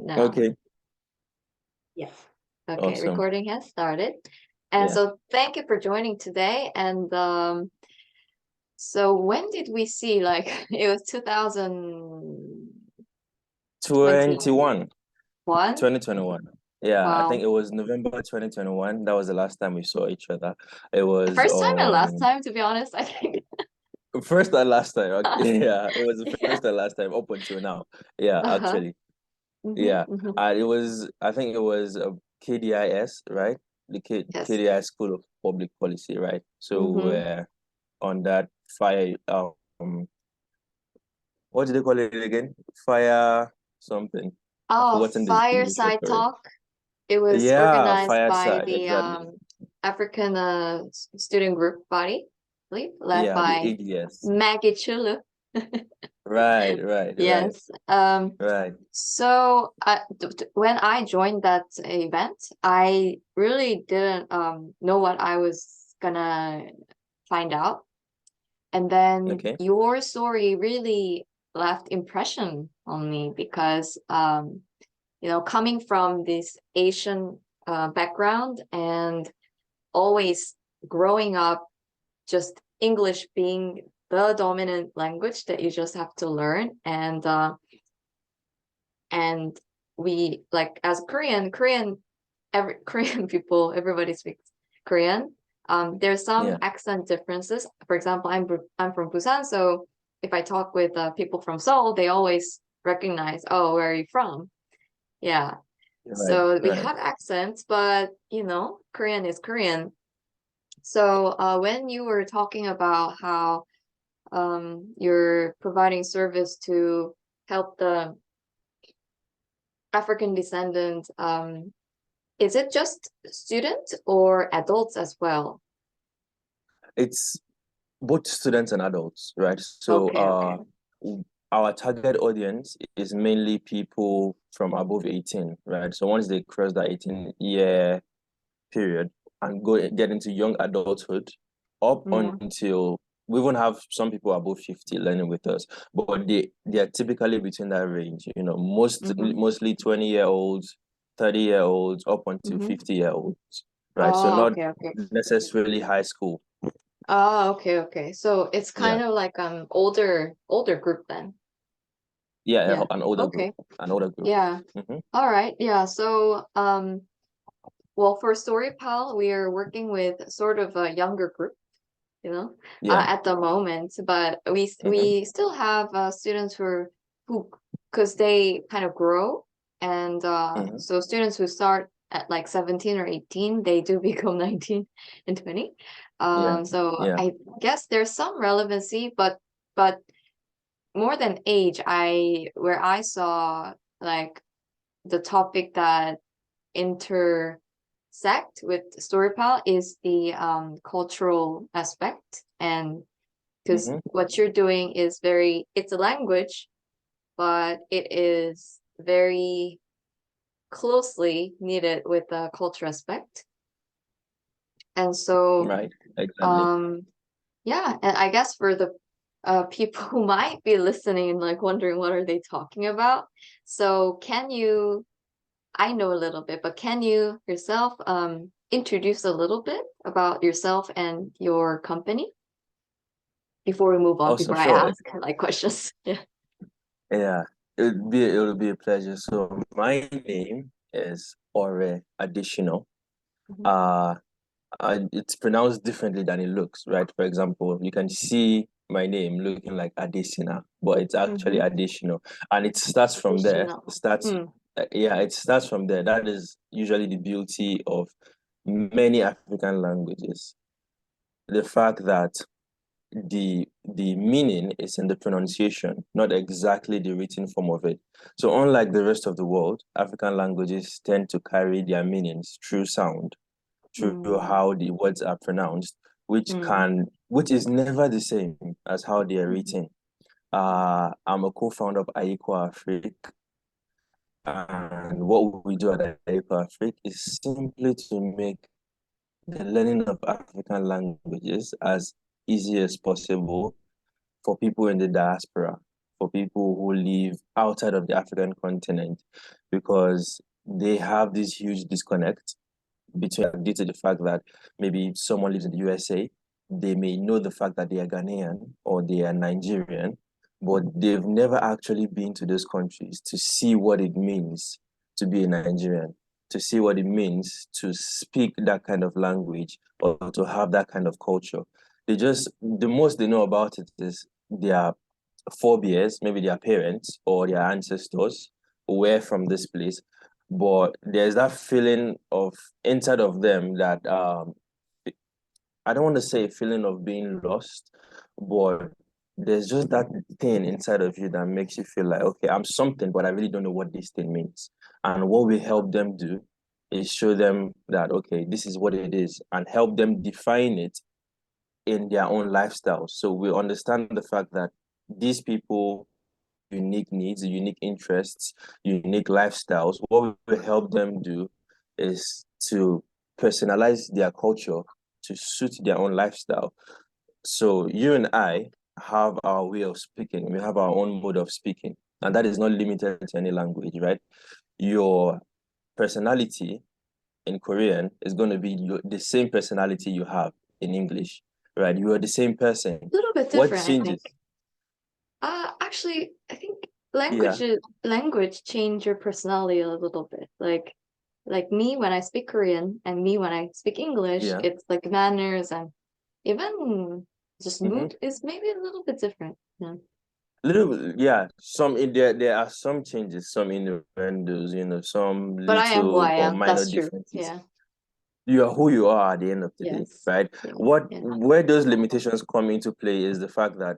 now. Okay, Yes. Okay, awesome. recording has started. And Yeah. so thank you for joining today. And so when did we see, like, it was 2021? 2021. Yeah, I think Wow. it was November 2021. That was the last time we saw each other. It was First time and last on time, to be honest, I think. first and last time. Okay, yeah, it was the first and last time up until now. Yeah, Uh-huh. actually. Mm-hmm, Yeah. mm-hmm. And it was, I think it was KDIS, right? The Yes. KDIS School of Public Policy, right? So Mm-hmm. we're on that fire, what do they call it again? Fire something. I've Oh, forgotten the English word Fireside for it. Talk. It was Yeah, organized by fireside, the exactly. African student group body, I believe, led Yeah, the by ADS. Maggie Chulu. Right, right, right, Yes. right. So when I joined that event, I really didn't know what I was gonna find out. And then Okay. your story really left impression on me because coming from this Asian background and always growing up just English being the dominant language that you just have to learn and we like as Korean Korean people, everybody speaks Korean. There's some Yeah. accent differences. For example, I'm from Busan, so if I talk with people from Seoul, they always recognize, oh, where are you from? Yeah. Right, So we right. have accents, but Korean is Korean. So when you were talking about how you're providing service to help the African descendants, is it just students or adults as well? It's both students and adults, right? So Okay, okay. our target audience is mainly people from above 18, right? So once they cross that 18-year period and get into young adulthood, up Mm. until we even have some people above 50 learning with us, but they are typically between that range, Mm-hmm. mostly 20-year-olds, 30-year-olds, up until Mm-hmm. 50-year-olds, right? So Oh, not okay, okay. necessarily high school. Oh, okay, okay. So it's Yeah. kind of like older group then. Yeah, Yeah. an older group. Okay. An older group. Yeah. Hmm. All right. Yeah. So well, for StoryPal, we are working with sort of a younger group, Yeah. at the moment, but Hmm. we still have students who because they kind of grow, and Hmm. so students who start at like 17 or 18, they do become 19 and 20. Yeah. So Yeah. I guess there's some relevancy, but more than age, where I saw like the topic that intersect with StoryPal is the cultural aspect. And because Hmm. what you're doing is it's a language, but it is very closely needed with the culture aspect. And so, Right. Exactly. um, yeah, and I guess for the people who might be listening and like wondering what are they talking about. So I know a little bit, but can you yourself introduce a little bit about yourself and your company before we move on, Awesome. before I Sure. ask like questions? Yeah. Yeah. It would be a pleasure. So my name is Ore Adesina. Mhm. Uh, it's pronounced differently than it looks, right? For example, you can see my name looking like Adesina, but it's actually Mm-hmm. Adesina, and it starts from there. Additional. It starts, Mm. yeah, it starts from there. That is usually the beauty of many African languages. The fact that the meaning is in the pronunciation, not exactly the written form of it. So unlike the rest of the world, African languages tend to carry their meanings through sound, through Mm. how the words are pronounced, Mm. which is never the same as how they are Mhm. written. I'm a co-founder of Ayekoo Afrique, and what we do at Ayekoo Afrique is simply to make the learning of African languages as easy as possible for people in the diaspora. for people who live outside of the African continent because they have this huge disconnect between due to the fact that maybe someone lives in the USA, they may know the fact that they are Ghanaian or they are Nigerian, but they've never actually been to those countries to see what it means to be a Nigerian, to see what it means to speak that kind of language or to have that kind of culture. The most they know about it is their forebears, maybe their parents or their ancestors were from this place. But there's that feeling of inside of them that I don't want to say a feeling of being lost, but there's just that thing inside of you that makes you feel like, okay, I'm something, but I really don't know what this thing means. And what we help them do is show them that, okay, this is what it is, and help them define it in their own lifestyle. So we understand the fact that these people unique needs, unique interests, unique lifestyles. What we help them do is to personalize their culture to suit their own lifestyle. So you and I have our way of speaking. We have our own mode of speaking, and that is not limited to any language, right? Your personality in Korean is going to be the same personality you have in English, right? You are the same person. A little bit What different, I think. changes? Actually, I think Yeah, language change your personality a little bit. Like me when I speak Korean and me when I speak English, yeah. it's like manners and even just Mm-hmm. mood is maybe a little bit different. Yeah. Little, yeah. Some in there are some changes, some innuendos, some But I am who little I or am. minor That's true. differences. Yeah. You are who you are at the end of the day, Yes. right? Yeah. What Yeah. Where those limitations come into play is the fact that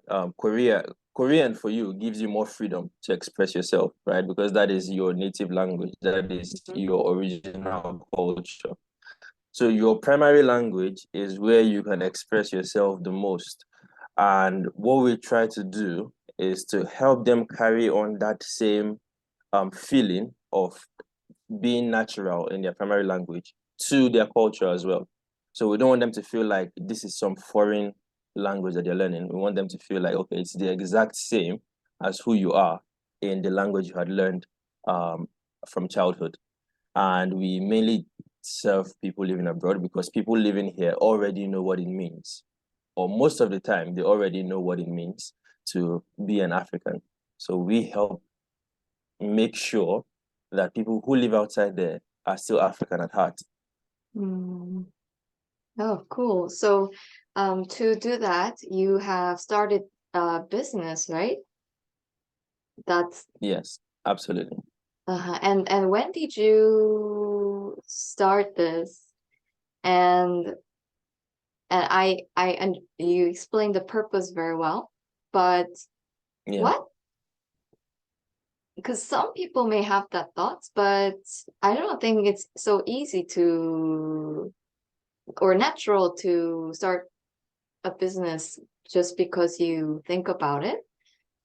Korean for you gives you more freedom to express yourself, right? Because that is your native language, that is Mhm. your original culture. So your primary language is where you can express yourself the most. And what we try to do is to help them carry on that same feeling of being natural in their primary language to their culture as well. So we don't want them to feel like this is some foreign language that they're learning. We want them to feel like, okay, it's the exact same as who you are in the language you had learned um, from childhood. And we mainly serve people living abroad because people living here already know what it means, or most of the time, they already know what it means to be an African. So we help make sure that people who live outside there are still African at heart. Mm. Oh, cool. So, to do that, you have started a business, right? That's Yes, absolutely. and when did you start this? And and you explained the purpose very well, but Yeah. what? Because some people may have that thoughts, but I don't think it's so easy to or natural to start a business just because you think about it.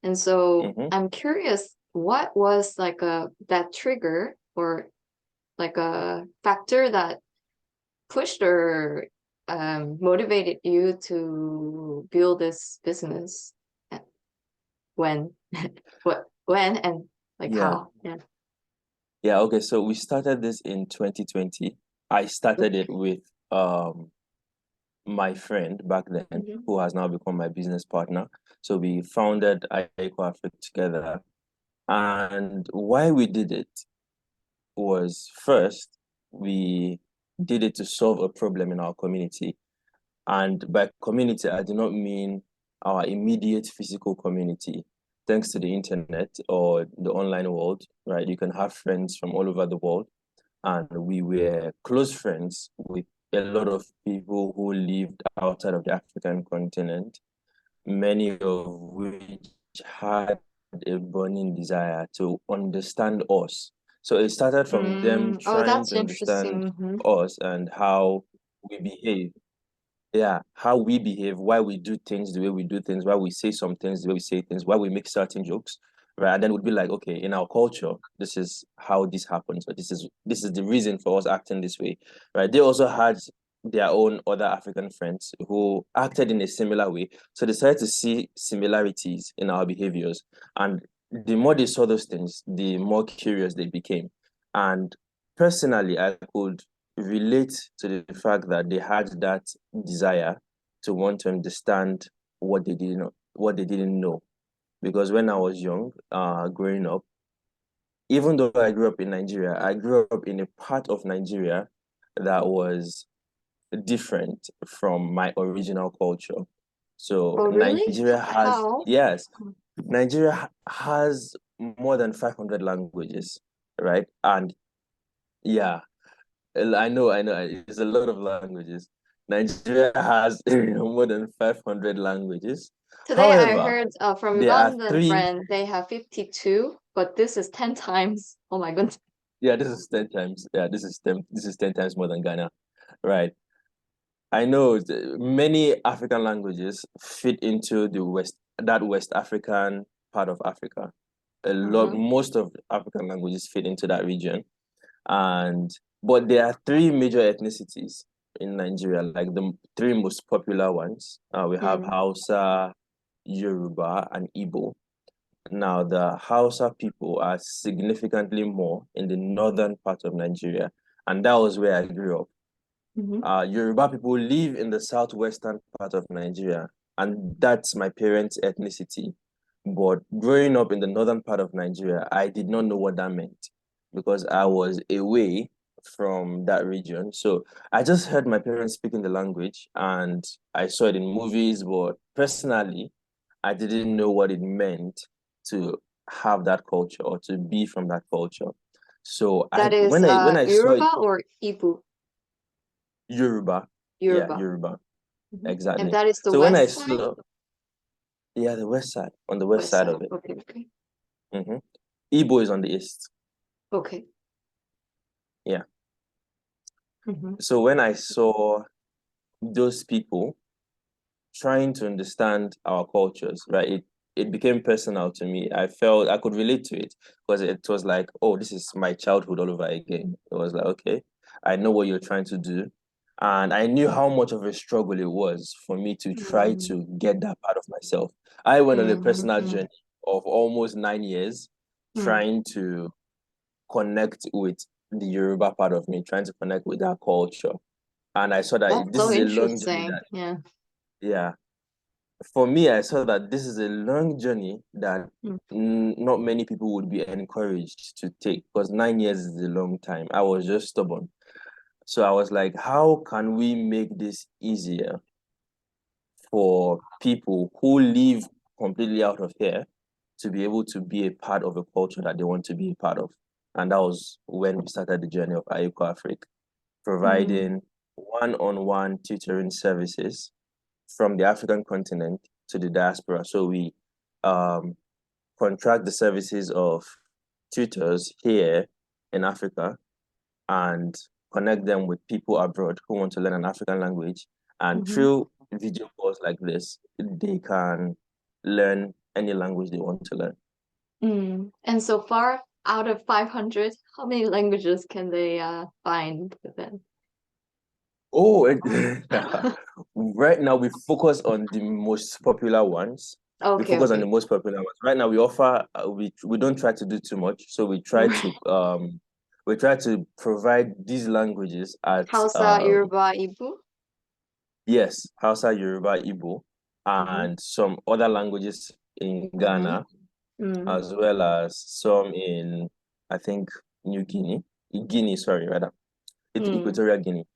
And so Mm-hmm. I'm curious, what was like a that trigger or like a factor that pushed or motivated you to build this business? When? When and like Yeah. how? Yeah. Yeah. Okay. So we started this in 2020. I started it with um my friend back then, Mhm. who has now become my business partner. So we founded Ayekoo Afrique together. And why we did it was first, we did it to solve a problem in our community. And by community, I do not mean our immediate physical community. Thanks to the internet or the online world, right? You can have friends from all over the world. And we were close friends with a lot of people who lived outside of the African continent, many of which had a burning desire to understand us. So it started from them Oh, trying that's to understand interesting. Hmm. us and how we behave. Yeah, how we behave, why we do things the way we do things, why we say some things the way we say things, why we make certain jokes, right? And then we'd be like, okay, in our culture, this is how this happens, or this is the reason for us acting this way, right? They also had their own other African friends who acted in a similar way. So they started to see similarities in our behaviors. And the more they saw those things, the more curious they became. And personally, I could relate to the fact that they had that desire to want to understand what they didn't know. Because when I was young, growing up, even though I grew up in Nigeria, I grew up in a part of Nigeria that was different from my original culture. So Oh, really? Nigeria has, How? yes, Nigeria has more than 500 languages, right? And yeah, I know, it's a lot of languages. Nigeria has more than 500 languages. Today I However, heard from there are Ugandan three, friend they have 52, but this is 10 times. Oh my goodness. yeah, this is 10 times, yeah, this is 10 times more than Ghana, right? I know many African languages fit into that West African part of Africa. Mm-hmm. Most of African languages fit into that region. And but there are three major ethnicities in Nigeria, like the three most popular ones. We have Mm. Hausa, Yoruba, and Igbo. Now, the Hausa people are significantly more in the northern part of Nigeria, and that was where I grew up. Mm-hmm. Yoruba people live in the southwestern part of Nigeria, and that's my parents' ethnicity. But growing up in the northern part of Nigeria, I did not know what that meant because I was away from that region. So I just heard my parents speaking the language and I saw it in movies, but personally, I didn't know what it meant to have that culture or to be from that culture. So I That is when I saw it, Yoruba or Ibu? Yoruba. Yeah, Yoruba. Yoruba. Hmm. And Exactly. that is the So when I west side? saw, yeah, the west side, on the west West side side. of it. Okay, okay. Hmm. Igbo is on the east. Okay. Yeah. Mm-hmm. So when I saw those people trying to understand our cultures, right, it became personal to me. I felt I could relate to it because it was like, oh, this is my childhood all over again. It was like, okay, I know what you're trying to do. And I knew how much of a struggle it was for me to try Mm-hmm. to get that part of myself. I went on a personal Mm-hmm. journey of almost 9 years Mm. trying to connect with the Yoruba part of me, trying to connect with that culture. And I saw that That's this so is a long journey interesting. that, Yeah. yeah, for me, I saw that this is a long journey that Mm. not many people would be encouraged to take because 9 years is a long time. I was just stubborn. So I was like, how can we make this easier for people who live completely out of here to be able to be a part of a culture that they want to be a part of? And that was when we started the journey of Ayekoo Afrique, Mm. providing one-on-one tutoring services from the African continent to the diaspora. So we um, contract the services of tutors here in Africa and connect them with people abroad who want to learn an African language. And Mm-hmm. through video calls like this, they can learn any language they want to learn. Mm. And so far, out of 500, how many languages can they find within? Oh, right now we focus on the most popular ones. We Okay, focus on the okay. most popular ones. Right now we offer we don't try to do too much. So we try to provide these languages at Hausa, Yoruba, Igbo. yes, Hausa, Yoruba, Igbo, Mm-hmm. and some other languages in Mm-hmm. Ghana, Mm. as well as some in I think New Guinea. Guinea, sorry, rather. It's Mm. Equatorial Guinea.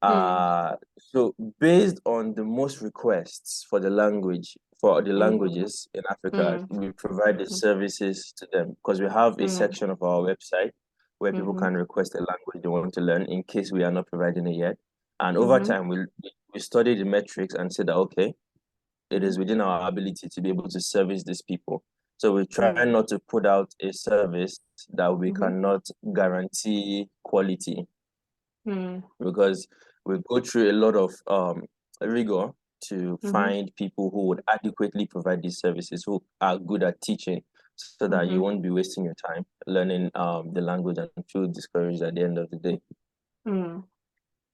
Mm. So based on the most requests for the Mm. languages in Africa, Mm. we provide the Mm. services to them because we have a Mm. section of our website where people Mm-hmm. can request a language they want to learn in case we are not providing it yet. And over Mm-hmm. time, we study the metrics and say that okay, it Mm-hmm. is within our ability to be able to service these people. So we try Mm. not to put out a service that we Mm-hmm. cannot guarantee quality Mm. because we go through a lot of rigor to Mm-hmm. find people who would adequately provide these services, who are good at teaching, so that you Mm-hmm. won't be wasting your time learning the language and feel discouraged at the end of the day. Mm.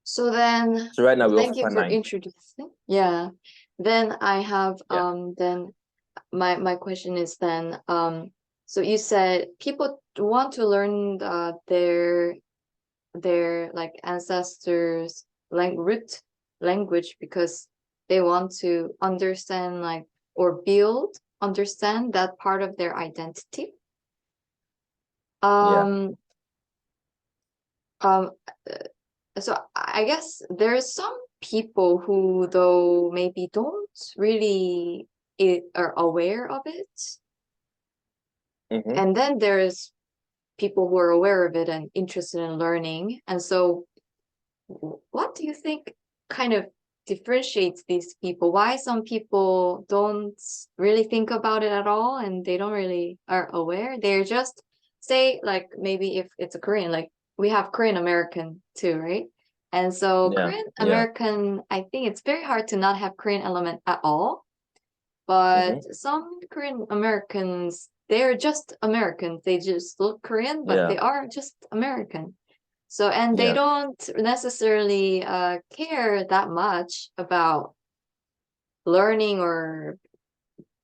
So then, So right now we thank you offer for 9. introducing. Yeah. Then I have Yeah. then my question is then so you said people want to learn their like ancestors root language because they want to understand like or understand that part of their identity. Yeah. Um um so I guess there's some people who though maybe don't really are aware of it. Mm-hmm. And then there's people who are aware of it and interested in learning. And so what do you think kind of differentiates these people? Why some people don't really think about it at all and they don't really are aware? They're just say like maybe if it's a Korean, like we have Korean American too, right? And so Yeah. Korean Yeah. American, I think it's very hard to not have Korean element at all. But Mm-hmm. some Korean Americans, they're just Americans. They just look Korean, but Yeah. they are just American. So, and they Yeah. don't necessarily care that much about learning or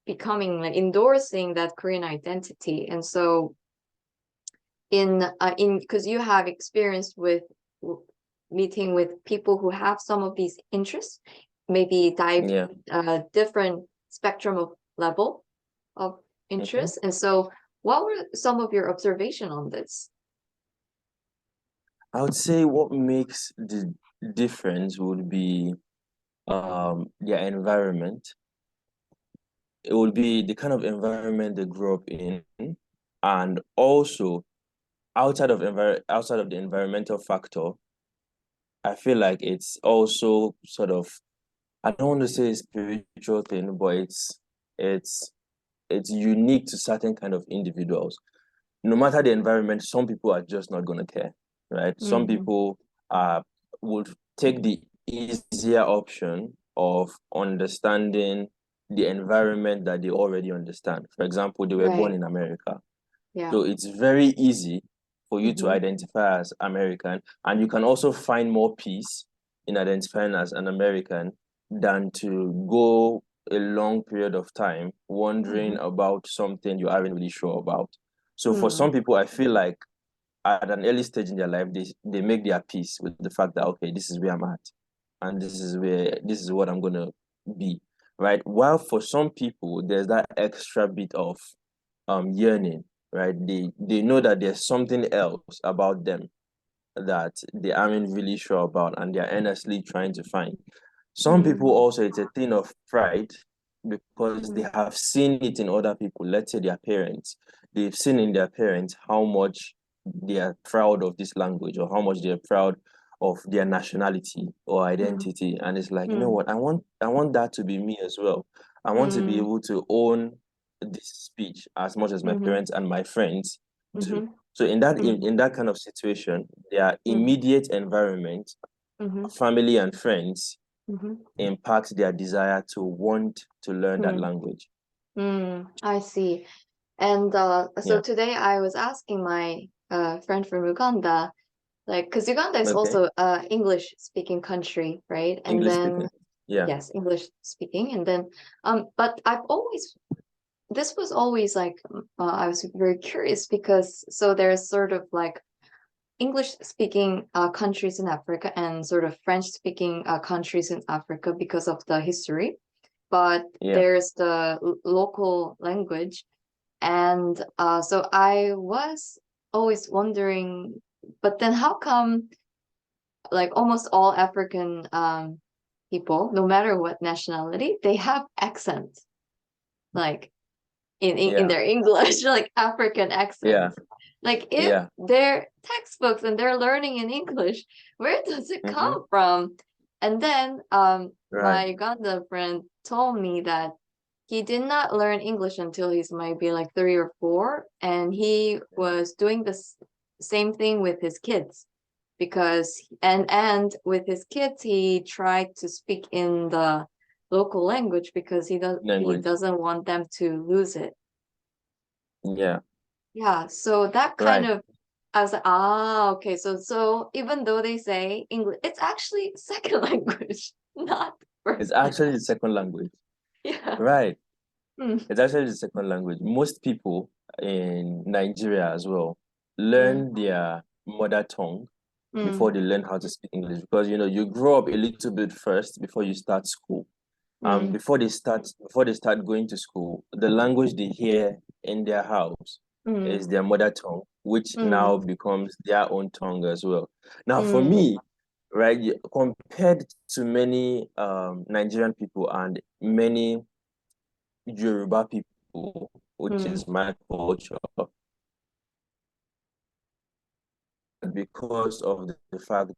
becoming like endorsing that Korean identity. And so in because you have experience with meeting with people who have some of these interests, maybe dive Yeah. different spectrum of level of Mm-hmm. interest. And so what were some of your observation on this? I would say what makes the difference would be their environment. It would be the kind of environment they grew up in, and also outside of the environmental factor, I feel like it's also sort of, I don't want to say a spiritual thing, but it's it's unique to certain kind of individuals. No matter the environment, some people are just not gonna care, right? Some Mm-hmm. people would take the easier option of understanding the environment that they already understand. For example, they were born Right. in America. Yeah. So it's very easy for you to Mm-hmm. identify as American, and you can also find more peace in identifying as an American than to go a long period of time wondering Mm-hmm. about something you aren't really sure about. So for Mm. some people, I feel like at an early stage in their life, they make their peace with the fact that okay, this is where I'm at, and this is what I'm gonna be, right? While for some people, there's that extra bit of yearning, right? They know that there's something else about them that they aren't really sure about and they're earnestly trying to find. Some people Mm. also, it's a thing of pride because they Mm. have seen it in other people, let's say their parents. They've seen in their parents how much they are proud of this language or how much they're proud of their nationality or Mm. identity. And it's like, you know Mm. what, I want that to be me as well. I want to be Mm. able to own this speech as much as my Mm-hmm. parents and my friends do. Mm-hmm. So Mm-hmm. in that kind of situation, their Mm-hmm. immediate environment, Mm-hmm. family and friends, Mm-hmm. impact their desire to want to learn that Mm. language. Mm. I see. And so Yeah. today I was asking my friend from Uganda, like, because Uganda is Okay. also a English speaking country, right? And English then speaking. Yeah. yes, English speaking. And then but I've always this was always like I was very curious because so there's sort of like English speaking countries in Africa and sort of French speaking countries in Africa because of the history, but Yeah. there's the local language. And so I was always wondering, but then how come like almost all African people, no matter what nationality, they have accent, like in Yeah. their English, like African Yeah. accents. Like if Yeah. they're textbooks and they're learning in English, where does it Mm-hmm. come from? And then Right. my Uganda friend told me that he did not learn English until he's maybe like 3 or 4, and he was doing this same thing with his kids because and with his kids he tried to speak in the local language because he Language. doesn't want them to lose it. Yeah. Yeah, so that kind Right. of I was like, okay. So even though they say English, it's actually second language, not It's first actually the language. second language. Yeah. Right. Mm, It's actually the second language. Most people in Nigeria as well mm, learn their mother tongue mm, before they learn how to speak English because you grow up a little bit first before you start school. mm, Before they start going to school, the language they hear in their house mm, is their mother tongue, which mm, now becomes their own tongue as well. Now, for mm, me, right, compared to many Nigerian people and many Yoruba people, which mm, is my culture, because of the fact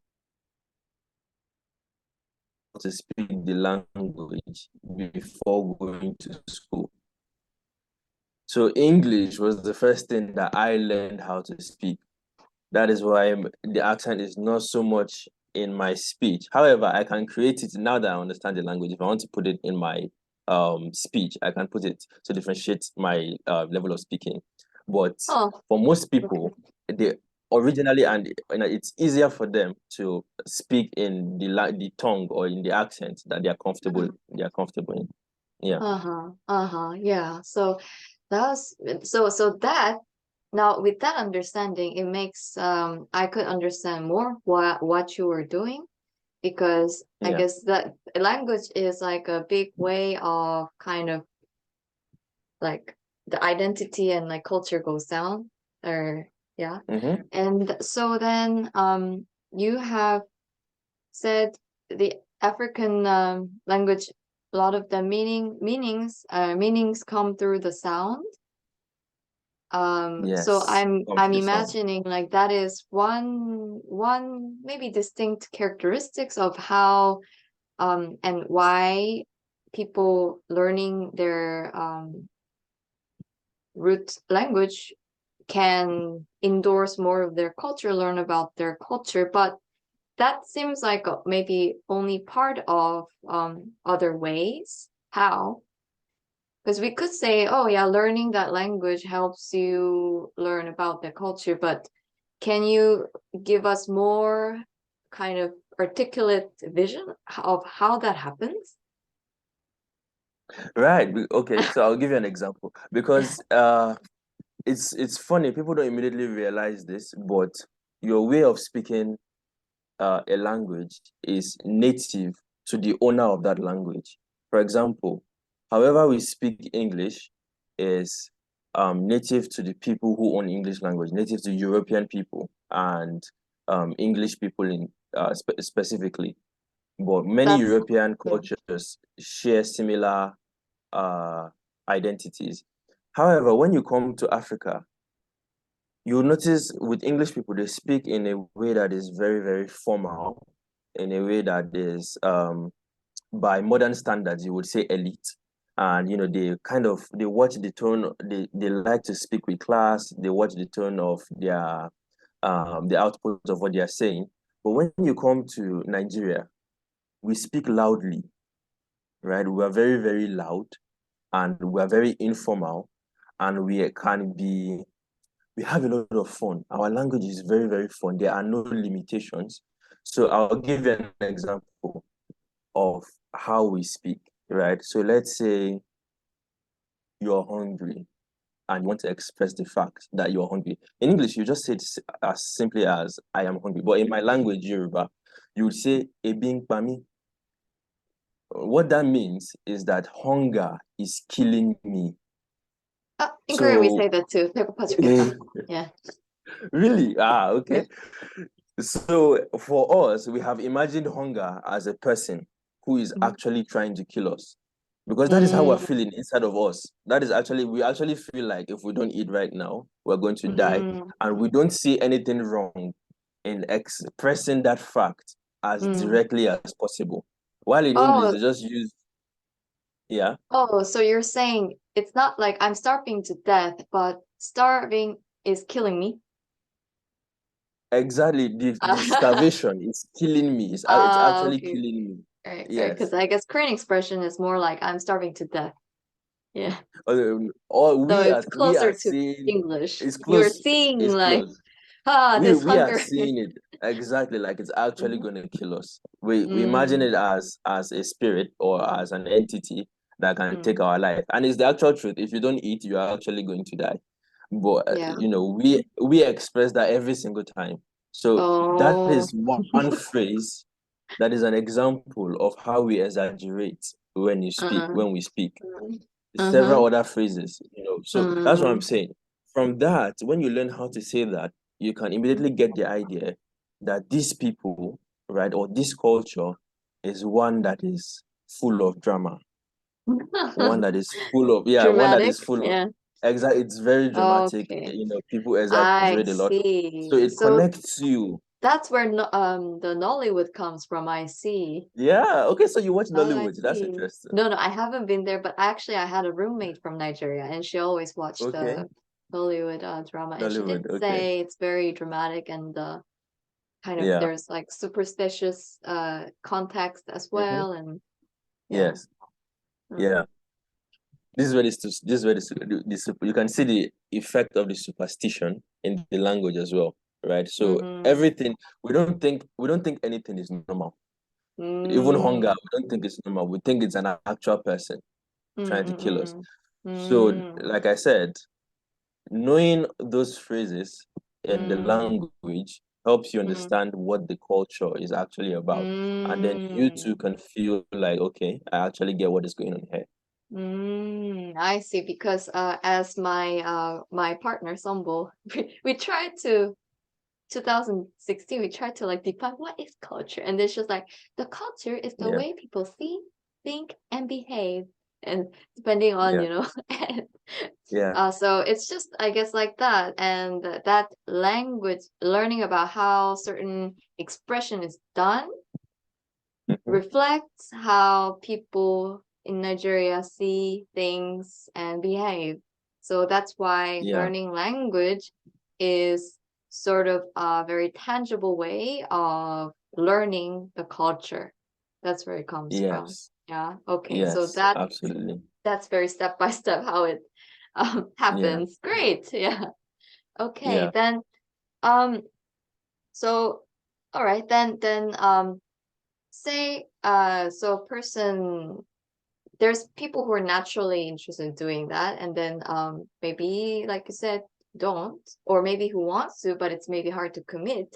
to speak the language before going to school. So English was the first thing that I learned how to speak. That is why the accent is not so much in my speech. However, I can create it now that I understand the language. If I want to put it in my speech, I can put it to differentiate my level of speaking. But oh, for most okay. people, they originally and it's easier for them to speak in the tongue or in the accent that Mm. they are comfortable in. Yeah. Uh-huh. Uh-huh. Yeah. So that's so that now with that understanding, it makes I could understand more what you were doing because I Yeah. guess that language is like a big way of kind of like the identity and like culture goes down or yeah. Mm-hmm. And so then you have said the African language, a lot of the meanings come through the sound. So Yes. I'm Complete sound. imagining like that is one maybe distinct characteristics of how and why people learning their root language can endorse more of their culture, learn about their culture, but that seems like maybe only part of other ways. How? Because we could say, oh yeah, learning that language helps you learn about the culture, but can you give us more kind of articulate vision of how that happens? Right. Okay. So I'll give you an example because it's funny. People don't immediately realize this, but your way of speaking a language is native to the owner of that language. For example, however we speak English is native to the people who own English language, native to European people and English people in specifically. But many That's European yeah. cultures share similar uh, identities. However, when you come to Africa, you'll notice with English people, they speak in a way that is very, very formal, in a way that is, by modern standards, you would say elite. And they watch the tone, they like to speak with class, they watch the tone of the output of what they are saying. But when you come to Nigeria, we speak loudly, right? We are very, very loud and we are very informal and we have a lot of fun. Our language is very, very fun. There are no limitations. So I'll give you an example of how we speak, right? So let's say you're hungry and you want to express the fact that you're hungry. In English, you just say it as simply as I am hungry. But in my language, Yoruba, you would say ebing pami. What that means is that hunger is killing me. In Korean we So say that too. 배고파 죽겠다. Yeah. really? Yeah. Okay. So for us, we have imagined hunger as a person who is Mm, actually trying to kill us. Because that is how we're mm, feeling inside of us. We actually feel like if we don't eat right now, we're going to die. mm. And we don't see anything wrong in expressing that fact as Mm. directly as possible. While in English, Oh, they just use, yeah, oh, so you're saying it's not like I'm starving to death, but starving is killing me. exactly. The starvation is killing me. It's actually Okay. killing me. Right, right. Because Yes. I guess Korean expression is more like I'm starving to death. Yeah. Or So we it's are closer to saying English. it's You're close. seeing It's like close. Ah, this we are hunger. seeing it exactly like it's actually Mhm. going to kill us. We imagine Mm, it as a spirit or as an entity that can mm, take our life, and it's the actual truth. If you don't eat, you are actually going to die. But yeah. we express that every single time. So that Oh. is one phrase that is an example of how we exaggerate Uh, when we speak. uh-huh. Several other phrases, so that's what I'm Mm, saying. From that, when you learn how to say that, you can immediately get the idea that these people, right, or this culture is one that is full of drama, one that is full of, yeah, one that dramatic. is full of, Yeah. exactly, it's very dramatic, Okay. people I exaggerate a lot. So see. it So connects you. that's where no, the Nollywood comes from. I see. Yeah, okay, so you watch Oh, I Nollywood. That's see. interesting. No, no, I haven't been there, but actually, I had a roommate from Nigeria, and she always watched Okay, the Hollywood drama, and she did Nollywood, okay. say it's very dramatic and kind of Yeah. there's like superstitious context as Mm-hmm. well, and yeah. Yes. Mm. Yeah. This is where you can see the effect of the superstition in the language as well, right? So Mm-hmm. everything we don't think anything is normal. Even hunger, Mm. we don't think it's normal. We think it's an actual person trying to kill us. Mm-mm-mm. So, Mm. like I said, knowing those phrases in the Mm. language helps you Mm. understand what the culture is actually about. And then you too Mm. can feel like, okay, I actually get what is going on here. I see. Because as my partner Sombo, we tried to 2016 we tried to like define what is culture, and it's just like the culture is the Yeah, way people see, think, and behave, and depending on yeah, and, yeah. so it's just I guess like that, and that language learning about how certain expression is done Mhm. reflects how people in Nigeria see things and behave. So that's why Yeah, learning language is sort of a very tangible way of learning the culture. That's where it comes from. yes, Yeah. Okay. So yes, absolutely. that's very step by step how it Yeah, happens. Great. Yeah. Okay. yeah. Then so all right, then say so a person there's people who are naturally interested in doing that, and then maybe like you said don't, or maybe who wants to but it's maybe hard to commit.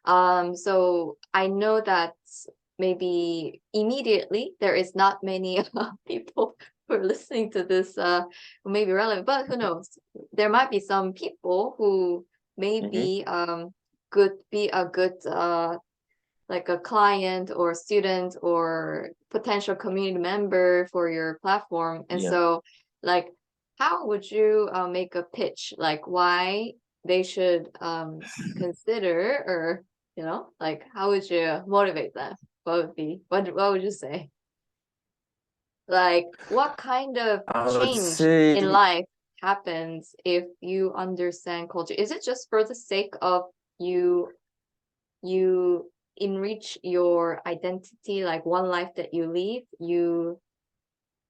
So I know that maybe immediately there is not many people who are listening to this who may be relevant, but who knows, there might be some people who Mm-hmm. maybe could be a good like a client or student or potential community member for your platform. And Yeah. so, like, how would you make a pitch? Like, why they should consider, or like, how would you motivate them? What would you say? Like, what kind of I would change in say, life happens if you understand culture? Is it just for the sake of you you enrich your identity, like one life that you live, you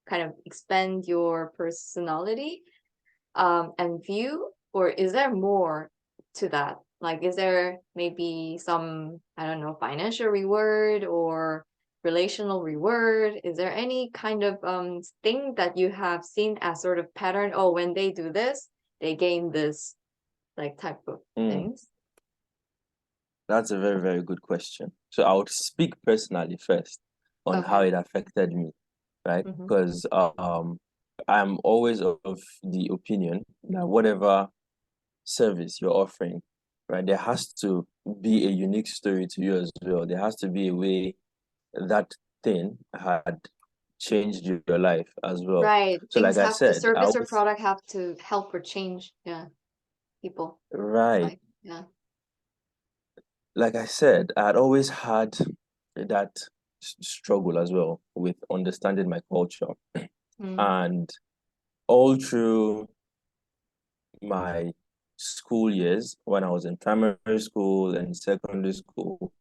kind of expand your personality and view, or is there more to that? Like, is there maybe some, I don't know, financial reward or relational reward? Is there any kind of thing that you have seen as sort of pattern? Oh, when they do this, they gain this, like, type of mm, things. that's a very, very good question. So I would speak personally first on how Okay. it affected me, right? Mm-hmm. Because I'm always of the opinion that whatever service you're offering, right, there has to be a unique story to you as well. There has to be a way that thing had changed your life as well. Right. So, like Things I have the said, I service or always, product have to help or change, yeah, people. right, Like, yeah. like I said, I had always had that struggle as well with understanding my culture. Mm, And all through my school years, when I was in primary school and secondary school,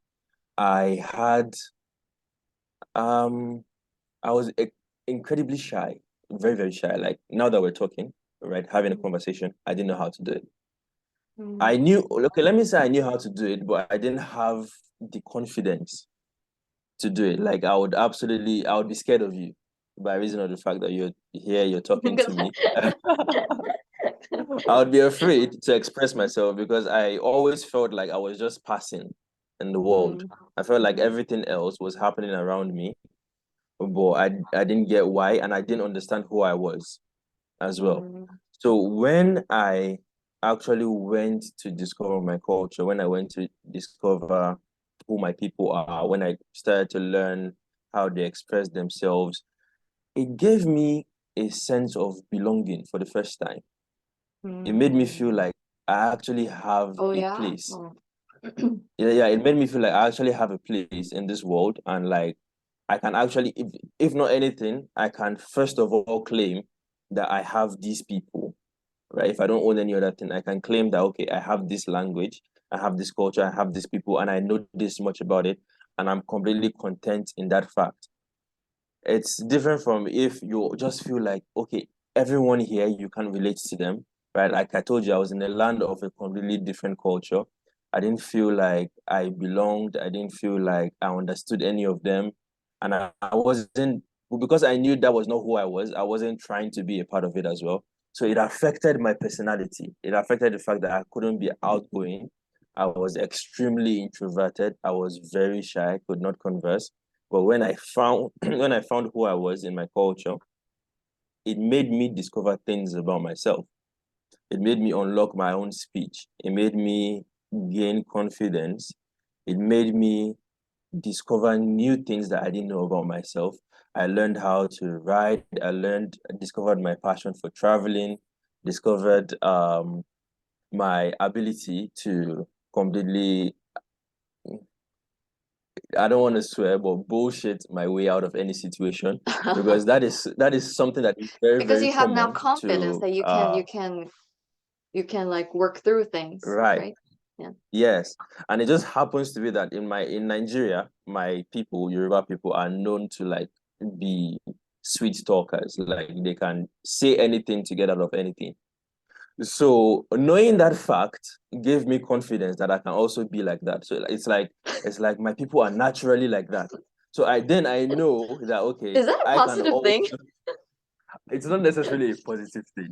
I had um I was incredibly shy, very, very shy. Like now that we're talking, right, having a mm, conversation, I didn't know how to do it. I Mm. knew, okay, let me say I knew how to do it, but I didn't have the confidence to do it. Like I would be scared of you by reason of the fact that you're here, you're talking to me. I would be afraid to express myself because I always felt like I was just passing in the world. Mm. I felt like Mm. everything else was happening around me, but I didn't get why, and I didn't understand who I was as well. Mm. So when I actually went to discover my culture, when I went to discover who my people are, when I started to learn how they express themselves, it gave me a sense of belonging for the first time. It made me feel Mm. like I actually have Oh a yeah. place. Oh. Yeah, it made me feel like I actually have a place in this world, and like I can actually, if not anything, I can first of all claim that I have these people, right? If I don't own any other thing, I can claim that, okay, I have this language, I have this culture, I have these people, and I know this much about it, and I'm completely content in that fact. It's different from if you just feel like, okay, everyone here, you can relate to them, right? Like I told you, I was in a land of a completely different culture. I didn't feel like I belonged. I didn't feel like I understood any of them. And I wasn't, because I knew that was not who I wasn't trying to be a part of it as well. So it affected my personality. It affected the fact that I couldn't be outgoing. I was extremely introverted. I was very shy, could not converse. But when I found when I found who I was in my culture, it made me discover things about myself. It made me unlock my own speech. It made me gain confidence. It made me discover new things that I didn't know about myself. I learned how to ride. Discovered my passion for traveling, discovered my ability to completely, I don't want to swear, but bullshit my way out of any situation, because that is something that is very, Because very you have now common confidence to that you can like work through things, right. right? Yeah. Yes. And it just happens to be that in Nigeria, my people, Yoruba people, are known to like be sweet talkers. Like they can say anything to get out of anything. So knowing that fact gave me confidence that I can also be like that. So it's like my people are naturally like that. So I know that, okay, Is that a I can positive also, thing? it's not necessarily a positive thing.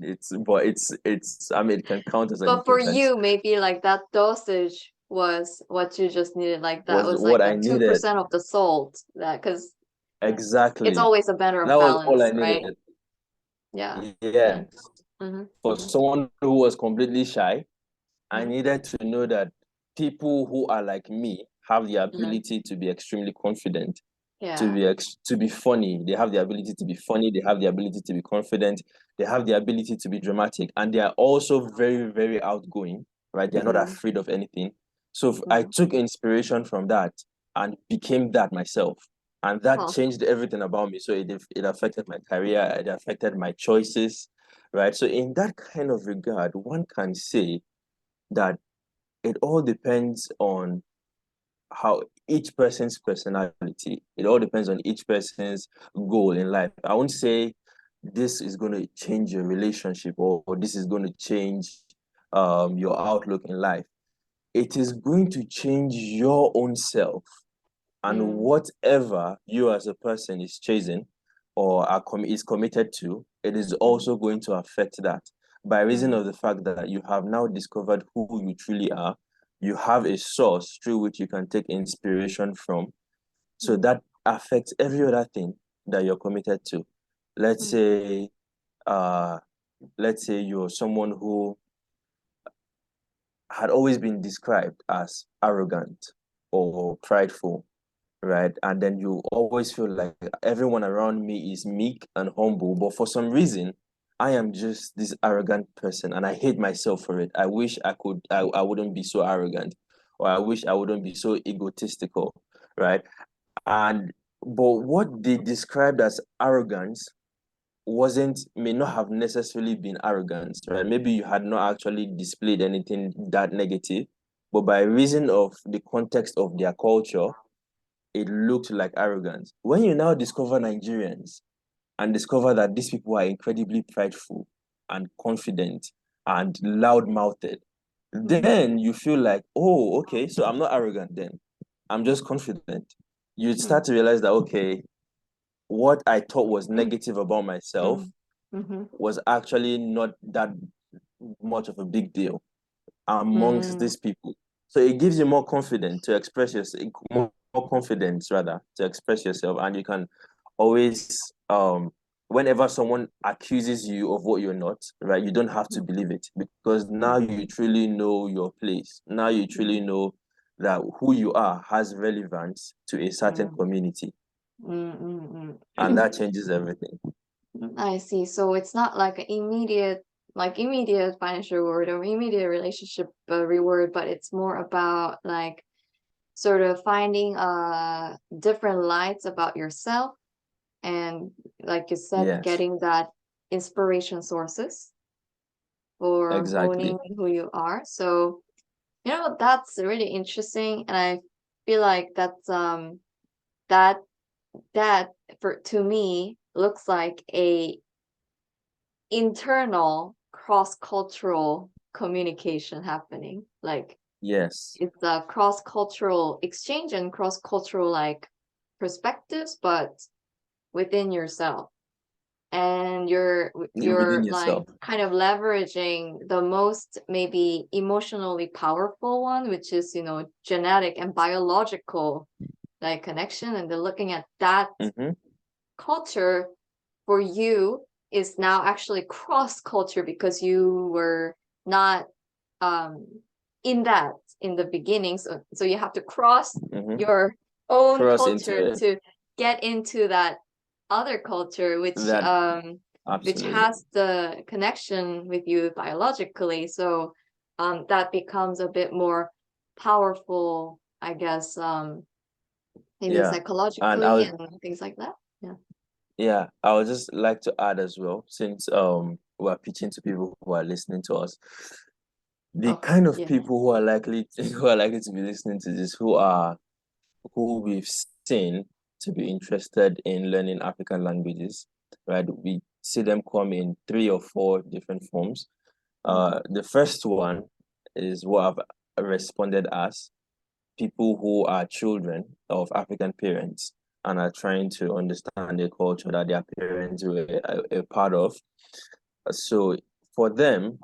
It's I mean it can count as an But for improvement. you, maybe like that dosage was what you just needed. Like that Was was like what I a needed. 2% of the salt. That because it's Exactly. always a matter of That was all I balance, right? needed. Yeah. Yeah. Yes. Mm-hmm. For Mm-hmm. someone who was completely shy, I Mm-hmm. needed to know that people who are like me have the Mm-hmm. ability to be extremely confident, Yeah. to be funny. They have the ability to be funny. They have the ability to be confident. They have the ability to be dramatic, and they are also very, very outgoing. Right? They are not Mm-hmm. afraid of anything. So I Mm-hmm. took inspiration from that and became that myself, and that Huh. changed everything about me. So it affected my career. It affected my choices. Right? So in that kind of regard, one can say that it all depends on how each person's personality, it all depends on each person's goal in life. I won't say this is going to change your relationship, or this is going to change your outlook in life. It is going to change your own self, and Mm. whatever you as a person is chasing or is committed to, it is Mm. also going to affect that, by reason Mm. of the fact that you have now discovered who you truly are. You have a source through which you can take inspiration from, so Mm. that affects every other thing that you're committed to. let's Mm. say uh let's say you're someone who had always been described as arrogant or prideful, right? And then you always feel like everyone around me is meek and humble, but for some reason, I am just this arrogant person, and I hate myself for it. I wish I wouldn't be so arrogant, or I wish I wouldn't be so egotistical, right? And but what they described as arrogance may not have necessarily been arrogance, right? Maybe you had not actually displayed anything that negative, but by reason of the context of their culture, it looked like arrogance. When you now discover Nigerians and discover that these people are incredibly prideful and confident and loud-mouthed, then you feel like, oh, okay, so I'm not arrogant then. I'm just confident. You mm, start to realize that, okay, what I thought was mm, negative about myself mm, mhm, was actually not that much of a big deal amongst mm, these people. So it gives you more confidence to express yourself, more confidence rather to express yourself, and you can always whenever someone accuses you of what you're not, right, you don't have to mm, believe it because now mm, you truly know your place. Now you truly mm, know that who you are has relevance to a certain mm, community, and mm. that changes everything. I see. So it's not like an immediate financial reward or immediate relationship reward, but it's more about like sort of finding different lights about yourself and like you said, Yes, getting that inspiration sources for exactly. honing who you are. So, that's really interesting. And I feel like that that for to me looks like a internal cross-cultural communication happening. Like Yes, it's a cross-cultural exchange and cross-cultural like perspectives, but within yourself. And within you're like yourself. kind of leveraging the most maybe emotionally powerful one, which is, genetic and biological like connection. And then looking at that Mm-hmm. culture for you is now actually cross culture because you were not um in that in the beginning. So you have to cross Mm-hmm. your own Cross culture into to get into that other culture that. which Absolutely. has the connection with you biologically. So that becomes a bit more powerful, I guess, maybe Yeah. And I psychologically would, and things like that. Yeah. yeah, I would just like to add as well, since we're pitching to people who are listening to us, the Of kind course, of yeah. people who are likely who are likely to be listening to this, who we've seen to be interested in learning African languages, right? We see them come in 3 or 4 different forms. Mm, The first one is what I've responded as people who are children of African parents and are trying to understand the culture that their parents were a part of. So for them,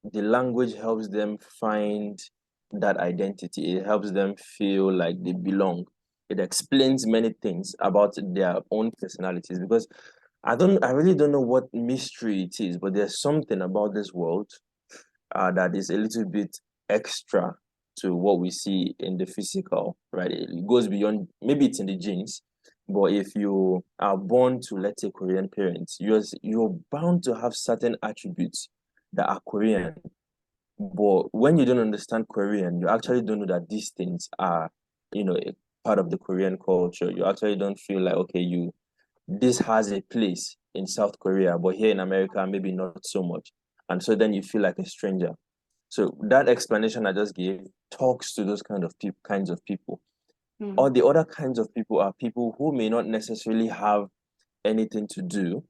the language helps them find that identity. It helps them feel like they belong. It explains many things about their own personalities because I really don't know what mystery it is, but there's something about this world that is a little bit extra to what we see in the physical, right? It goes beyond, maybe it's in the genes, but if you are born to, let's say, Korean parents, you're bound to have certain attributes that are Korean. But when you don't understand Korean, you actually don't know that these things are, a part of the Korean culture. You actually don't feel like, okay, this has a place in South Korea, but here in America, maybe not so much. And so then you feel like a stranger. So that explanation I just gave talks to those kinds of people. Or mm, the other kinds of people are people who may not necessarily have anything to do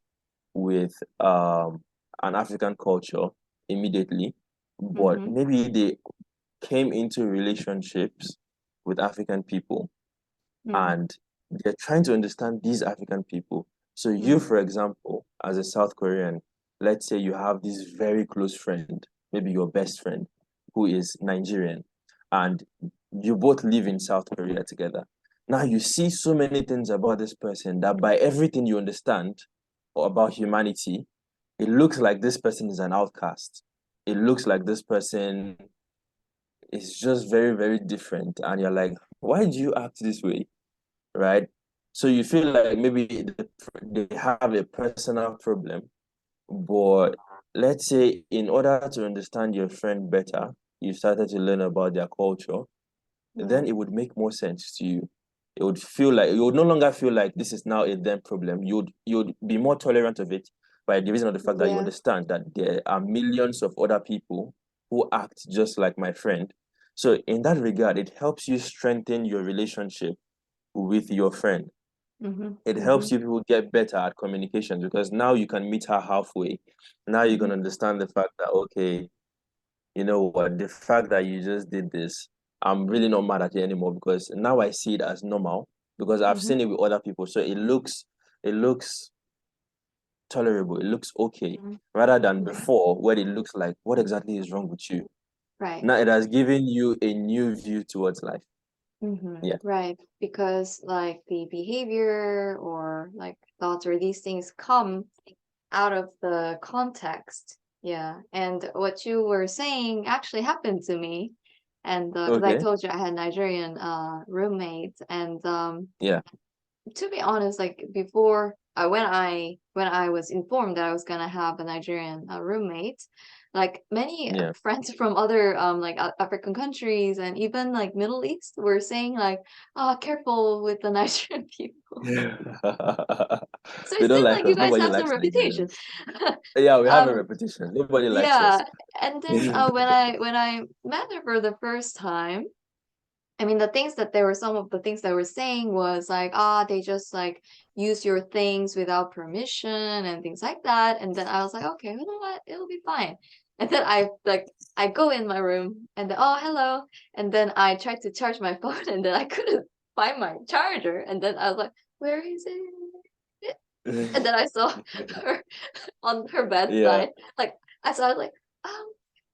with an African culture immediately, but mm-hmm, maybe they came into relationships with African people mm, and they're trying to understand these African people. So you, mm, for example, as a South Korean, let's say you have this very close friend, maybe your best friend, who is Nigerian, and you both live in South Korea together. Now you see so many things about this person that by everything you understand about humanity, it looks like this person is an outcast. It looks like this person is just very, very different. And you're like, why do you act this way? Right? So you feel like maybe they have a personal problem, but let's say in order to understand your friend better, you started to learn about their culture, then mm. it would make more sense to you. It would feel like you would no longer feel like this is now a them problem. You would be more tolerant of it by the reason of the fact that you Yeah. understand that there are millions of other people who act just like my friend. So in that regard, it helps you strengthen your relationship with your friend. Mm-hmm, It mm-hmm, helps you people get better at communication because now you can meet her halfway. Now you mm-hmm, can understand the fact that okay, you know what, the fact that you just did this, I'm really not mad at you anymore because now I see it as normal because I've Mm-hmm. seen it with other people. So it looks tolerable, it looks okay, Mm-hmm. rather than Right. before where it looks like what exactly is wrong with you. Right. Now it has given you a new view towards life. Mm-hmm. Yeah. Right. Because like the behavior or like thoughts or these things come out of the context. Yeah. And what you were saying actually happened to me. And because I Okay. told you I had Nigerian roommates, and Yeah. to be honest, like before, when I was informed that I was gonna have a Nigerian roommate, like many Yeah. friends from other like African countries and even like Middle East were saying like, "Oh, careful with the Nigerian people." So They it don't seems like like you us. guys Nobody have some likes reputation. Nigerians. Yeah, we have a Um, reputation. Nobody likes us. yeah. And then when I met her for the first time, I mean, the things that they were some of the things they were saying was like, ah, they just like use your things without permission and things like that. And then I was like, okay, you know what? It'll be fine. And then I go in my room and then, oh, hello. And then I tried to charge my phone and then I couldn't find my charger. And then I was like, where is it? And then I saw her on her Yeah. bedside. Like I was like,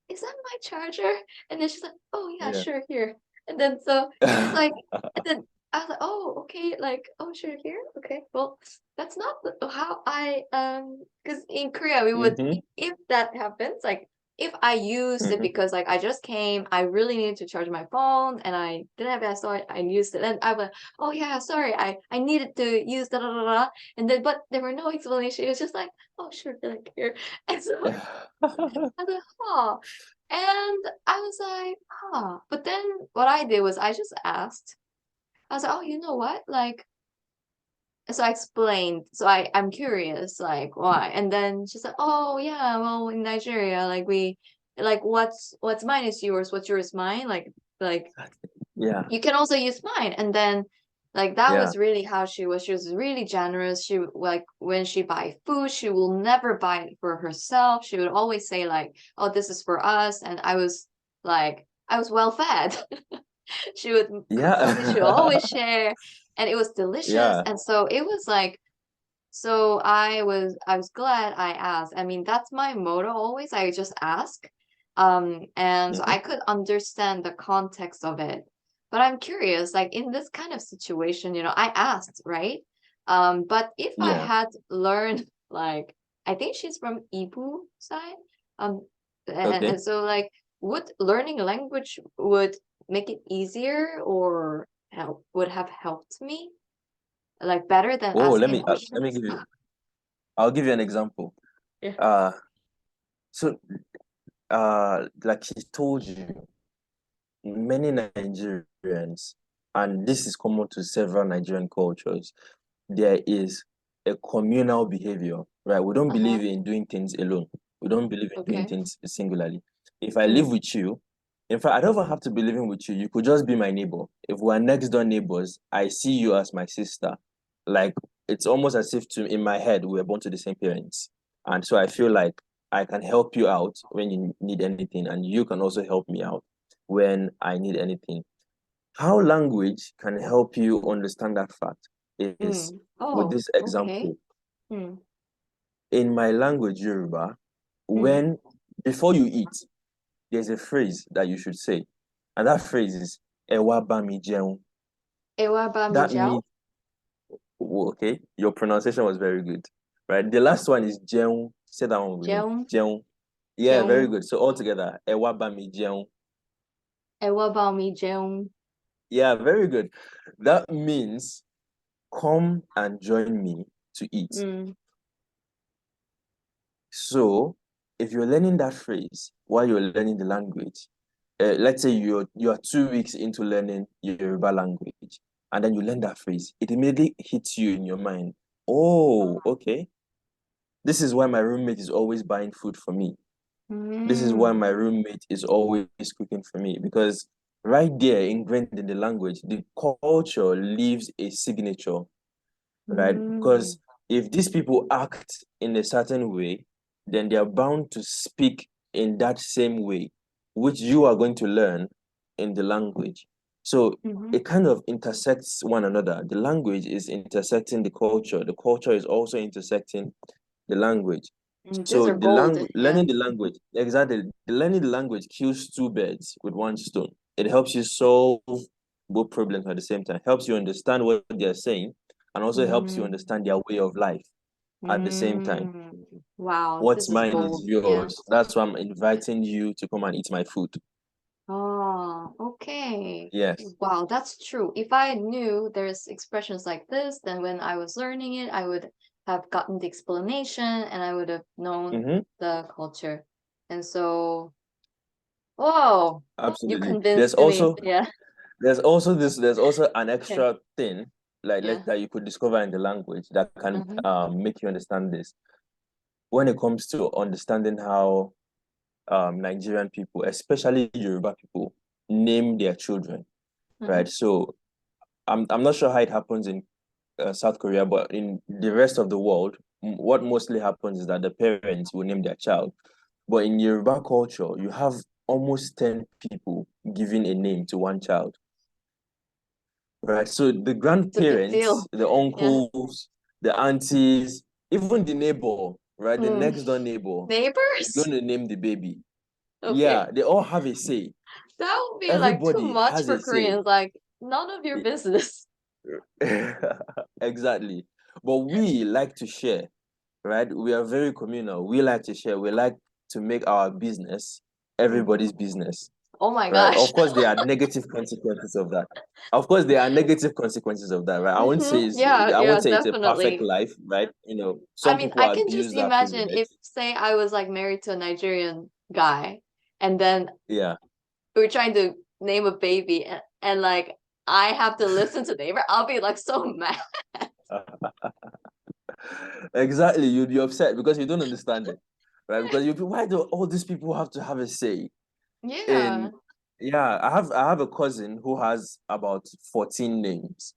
is that my charger? And then she's like, oh yeah, Yeah. sure, here. And then so it's like, and then I was like, oh, okay, like, oh, sure, here, okay. Well, that's not how I because in Korea we would, Mm-hmm. if that happens, like if I used it Mm-hmm. because like I just came, I really needed to charge my phone and I didn't have it, so I used it. And I was, oh yeah, sorry, I needed to use da da da da. And then but there were no explanation. It was just like, oh sure, like here. And so I was like, huh. And I was like, huh. But then what I did was I just asked. I was like, oh, you know what? Like, so I explained. So I'm curious, like, why? And then she's like, oh yeah, well, in Nigeria, like we like what's mine is yours, what's yours mine. Like Yeah. you can also use mine. And then like that Yeah. was really how she was. She was really generous. She like when she buy food, she will never buy it for herself. She would always say like, oh, this is for us. And I was like, I was well fed. She would cook something, she would always Yeah. share, and it was delicious. Yeah. And so it was like, so I was glad I asked. I mean, that's my motto always. I just ask. And so Mm-hmm. I could understand the context of it. But I'm curious, like in this kind of situation, I asked, right? But if I Yeah. had learned, like, I think she's from Ibu side. Um, Okay. and so like, would learning language would make it easier or would have helped me like better than Oh, asking let me questions? I'll give you an example. Yeah. Uh, so like he told you, many Nigerians, and this is common to several Nigerian cultures, there is a communal behavior, right? We don't Uh-huh. believe in doing things alone. We don't believe in doing Okay. things singularly. If I live Mm. with you, in fact, I don't even have to be living with you. You could just be my neighbor. If we're next door neighbors, I see you as my sister. Like it's almost as if to in my head we were born to the same parents. And so I feel like I can help you out when you need anything, and you can also help me out when I need anything. How language can help you understand that fact is Mm. with Oh, this okay. example. Mm. In my language, Yoruba, Mm. when before you eat, there's a phrase that you should say, and that phrase is "Ewa ba mi jẹun." Ewa ba mi That jao? means, okay, your pronunciation was very good, right? The last one is jẹun. Say that one with me, Jeon? jẹun. Yeah, very Jeon. good. So all together, "Ewa ba mi jẹun." Ewa ba mi jeon. Yeah, very good. That means come and join me to eat. Mm. So, if you're learning that phrase while you're learning the language, let's say you're 2 weeks into learning Yoruba language, and then you learn that phrase, it immediately hits you in your mind. Oh, okay. This is why my roommate is always buying food for me. This is why Mm. my roommate is always cooking for me because right there, ingrained in the language, the culture leaves a signature, right? Mm. Because if these people act in a certain way, then they are bound to speak in that same way which you are going to learn in the language. So it kind of intersects one another. The language is intersecting the culture is also intersecting the language. These So are gold. Yeah. learning the language, exactly, learning the language kills two birds with one stone. It helps you solve both problems at the same time. Helps you understand what they're saying, and also helps you Mm, understand their way of life at the same time. wow, What's this is mine is bold. Yeah. yours. That's why I'm inviting you to come and eat my food. Oh, okay. Yes. Wow, that's true. If I knew there's expressions like this, then when I was learning it, I would have gotten the explanation and I would have known Mm-hmm. the culture. And so, whoa, you Absolutely. convinced me. Yeah. There's also an Okay. extra thing Yeah. that you could discover in the language that can Mm-hmm. make you understand this. When it comes to understanding how Nigerian people, especially Yoruba people, name their children, Mm-hmm. right? So I'm not sure how it happens in South Korea, but in the rest of the world, what mostly happens is that the parents will name their child. But in Yoruba culture, you have almost 10 people giving a name to one child, right? So the It's a big deal. grandparents, the Yeah. uncles, the aunties, even the neighbor, right? The Mm. next door neighbor is Neighbors? going to name the baby. Okay. Yeah, they all have a say. That would be like too Everybody much has for a say. Koreans. Like, none of your business. Exactly. But we like to share, right? We are very communal. We like to share. We like to make our business Mhm. everybody's business, Oh my right? gosh. Of course, there are negative consequences of that. Of course, there are negative consequences of that, right? Yeah, I yeah, won't say it's a perfect definitely. life, right? I Some mean, people I can just abuse that imagine if, privilege. say, I was like married to a Nigerian guy, and then Yeah. we were trying to name a baby, and like I have to listen to neighbor, I'll be like so mad. Exactly. You'd be upset because you don't understand it, right? Because why do all these people have to have a say Yeah. in? Yeah, I have a cousin who has about 14 names.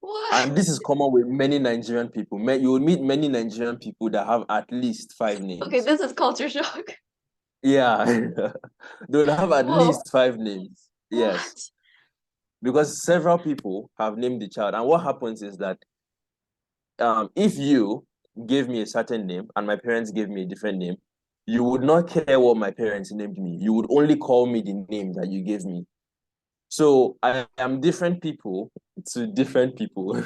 What? And this is common with many Nigerian people. You will meet many Nigerian people that have at least five Okay, names. this is culture shock. Yeah, they will have at Whoa. least five names. Yes, What? because several people have named the child. And what happens is that if you gave me a certain name and my parents gave me a different name, you would not care what my parents named me. You would only call me the name that you gave me. So I am different people to different people.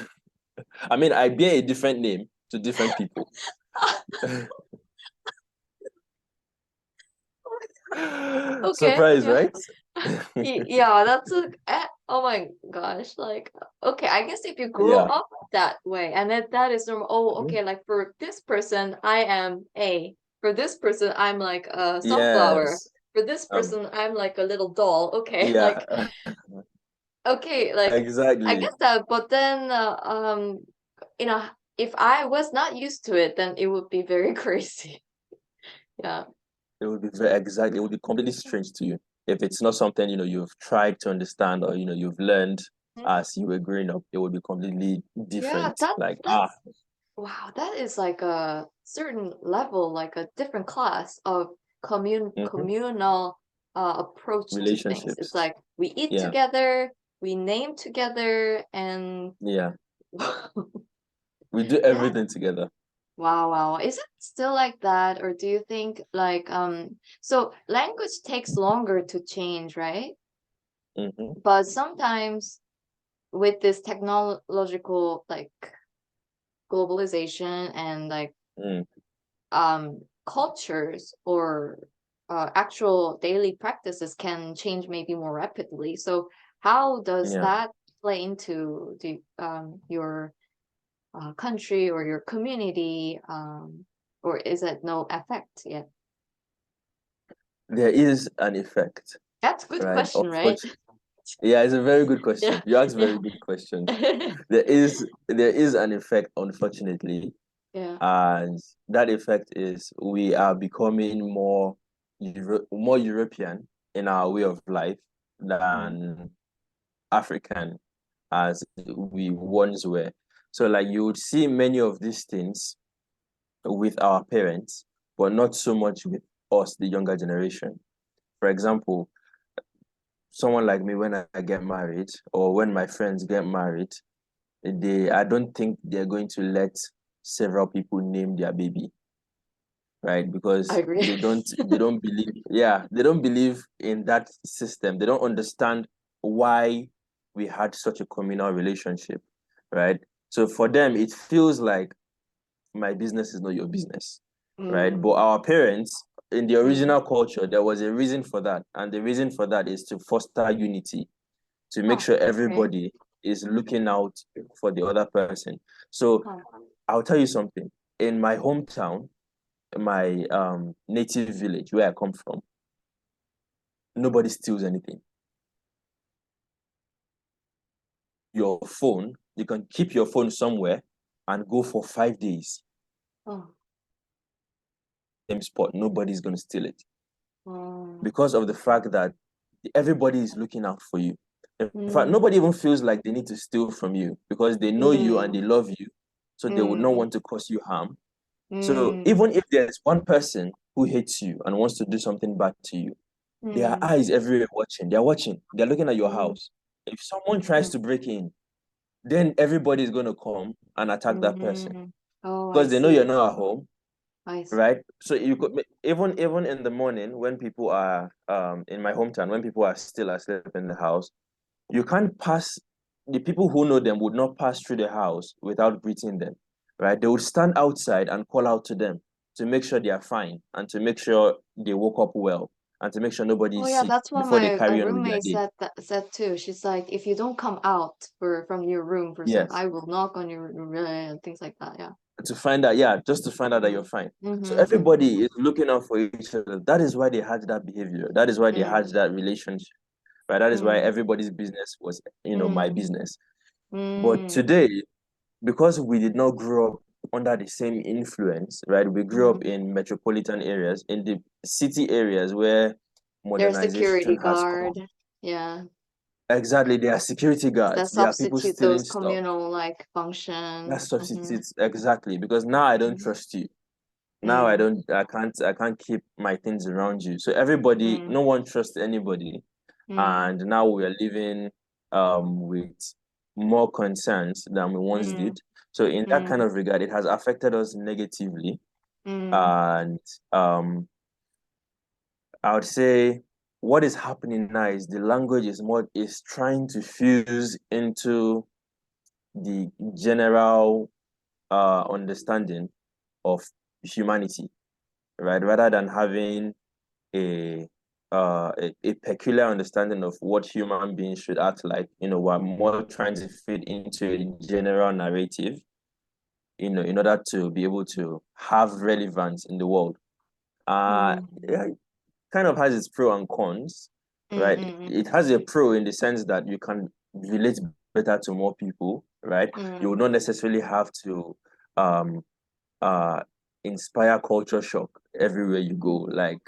I mean, I bear a different name to different people. Okay, Surprise, yeah. right? Yeah, that's a oh my gosh, like okay, I guess if you grow Yeah. up that way and that is normal. Oh, Mhm. okay, like for this person I am A. For this person I'm like a sunflower. Yes. For this Um, person I'm like a little doll. Okay, like yeah, okay, like I exactly. guess that but then you know, if I was not used to it then it would be very crazy. Yeah. It would be exactly, it would be completely strange to you if it's not something, you've tried to understand or, you've learned as you were growing up. It would be completely Yeah, different. that Like, that's wow, that is like a certain level, like a different class of mhm, communal approach to things. It's relationships. like we eat Yeah. together, we name together, and Yeah. We do that everything together. wow, wow. Is it still like that, or do you think like so language takes longer to change, right? Hmm. But sometimes with this technological like globalization and like Mm, cultures or actual daily practices can change maybe more rapidly. So how does yeah. that play into the your country or your community, or is it no effect yet? There is an effect, That's a good right? question, right? Yeah, it's a very good Yeah, question. You ask yeah, very good questions. There is an effect, unfortunately, yeah. and that effect is we are becoming more European in our way of life Mm, than African as we once were. So, like you would see many of these things with our parents, but not so much with us, the younger generation. For example, someone like me, when I get married, or when my friends get married, I don't think they're going to let several people name their baby, right? I Because agree. they don't believe, yeah, they don't believe in that system. They don't understand why we had such a communal relationship, right? So for them, it feels like my business is not your business, right? But Mm, our parents, in the mm. original culture, there was a reason for that. And the reason for that is to foster unity, to make Huh, sure okay. everybody is looking out for the other person. So Huh. I'll tell you something. In my hometown, my native village where I come from, nobody steals anything. Your phone, you can keep your phone somewhere and go for 5 days. Oh, Same spot, nobody's going to steal it oh. because of the fact that everybody is looking out for you. In fact, Mm, nobody even feels like they need to steal from you because they know you and mm, they love you. So they would not mm, want to cause you harm. So mm, even if there's one person who hates you and wants to do something bad to you, there are mm, eyes everywhere watching. They're watching. They're looking at your mm, house. If someone tries mm, to break in, then everybody is going to come and attack that person mm. Oh, I because they know you're see. not at home, I see. right? So you could even in the morning when people are in my hometown, when people are still asleep in the house, you can't pass. The people who know them would not pass through the house without greeting them, right? They would stand outside and call out to them to make sure they are fine and to make sure they woke up well and to make sure nobody Oh is yeah, sick that's what before they my carry on with their roommate day. said too. She's like, if you don't come out from your room for some, Yes. I will knock on your room and things like that. Yeah. To find out, yeah, just to find out that Mm-hmm. you're fine. So Mm-hmm. Mm-hmm. everybody is looking out for each other. That is why they had that behavior. That is why they had Mm, that relationship. Right. That is why mm, everybody's business was, my mm, business. But mm, today, because we did not grow up under the same influence, right? We grew up mm. in metropolitan areas, in the city areas where There's modernization security has come. guard. Yeah. Exactly. There are security That guards. There are people substitute those stealing stuff. communal like That functions. Mm-hmm. substitutes exactly because now I don't Mm, trust you. Now mm, I can't keep my things around you. So everybody, mm, no one trusts anybody. mm, And now we are living with more concerns than we once mm, did. So in that kind mm, of regard, it has affected us negatively. mm, And I would say what is happening now is the language is trying to fuse into the general understanding of humanity, right? Rather than having a a peculiar understanding of what human beings should act like. We're more trying to fit into a general narrative, in order to be able to have relevance in the world. mm, Yeah, it kind of has its pro and cons, mm, right? mm, It has a pro in the sense that you can relate better to more people, right? You would mm, not necessarily have to um uh inspire culture shock everywhere you go. Like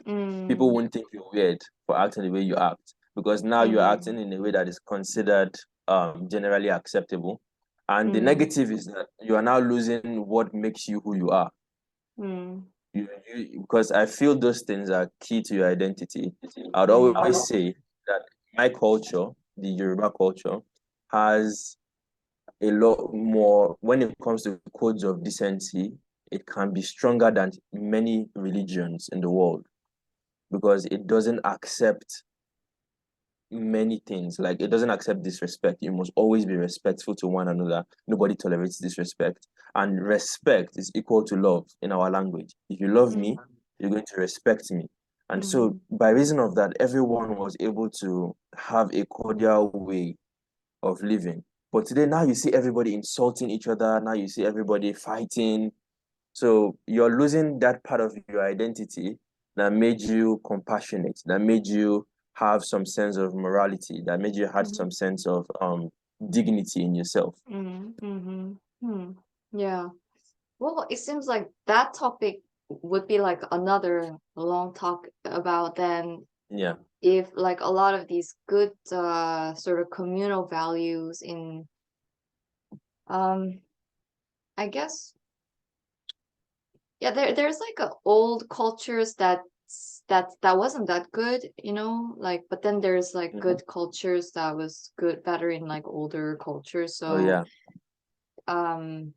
people mm, won't think you're weird for acting the way you act because now you're mm, acting in a way that is considered generally acceptable. And the mm, negative is that you are now losing what makes you who you are. mm, Because I feel those things are key to your identity. I'd mm, always say that my culture, the Yoruba culture, has a lot more when it comes to codes of decency. It can be stronger than many religions in the world because it doesn't accept many things. Like it doesn't accept disrespect. You must always be respectful to one another. Nobody tolerates disrespect. And respect is equal to love in our language. If you love me, you're going to respect me. And so mm, by reason of that, everyone was able to have a cordial way of living. But today, now you see everybody insulting each other. Now you see everybody fighting. So you're losing that part of your identity that made you compassionate, that made you have some sense of morality, that made you have mm, some sense of dignity in yourself. mm, mm, mm. Yeah. Well, it seems like that topic would be like another long talk about then Yeah. if like a lot of these good sort of communal values in um I guess yeah there's like old cultures that that wasn't that good, you know, like, but then there's like Mm-hmm. good cultures that was better in like older cultures. Oh So yeah. um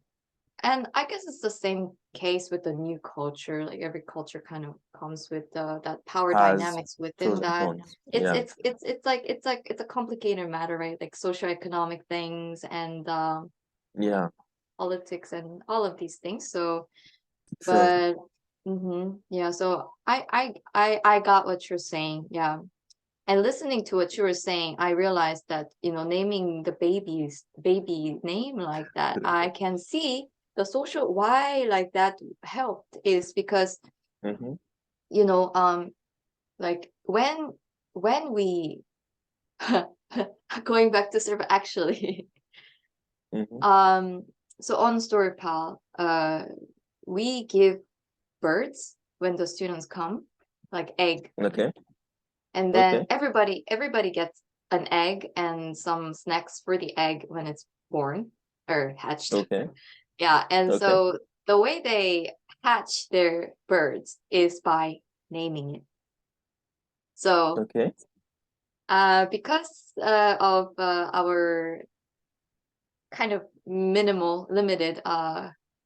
and I guess it's the same case with the new culture. Like every culture kind of comes with that power Has dynamics within pros and that. cons. It's Yeah. it's it's it's like it's a complicated matter, right? Like socioeconomic things and Yeah. politics and all of these things. So, True. but yeah. So I got what you're saying. Yeah. And listening to what you were saying, I realized that, you know, naming the baby name like that, I can see the social why like that helped is because, Mm-hmm. you know, like when we going back to serve actually, Mm-hmm. um, so on StoryPal, we give birds when the students come, like egg, Okay. and then Okay. everybody gets an egg and some snacks for the egg when it's born or hatched. Okay. Yeah, and Okay. so the way they hatch their birds is by naming it. So Okay. because of our kind of minimal limited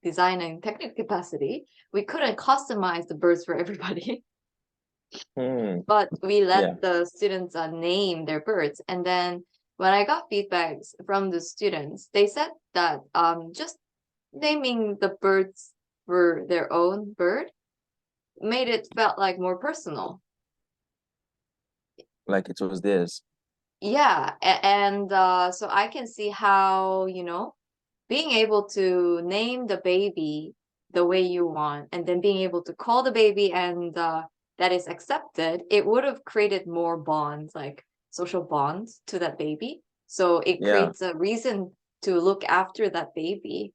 design and technical capacity, we couldn't customize the birds for everybody. Hmm. But we let Yeah. the students name their birds. And then when I got feedbacks from the students, they said that just naming the birds for their own bird made it felt like more personal. Like it was theirs. Yeah, and so I can see how, you know, being able to name the baby the way you want, and then being able to call the baby and that is accepted, it would have created more bonds, like social bonds to that baby. So it Yeah. creates a reason to look after that baby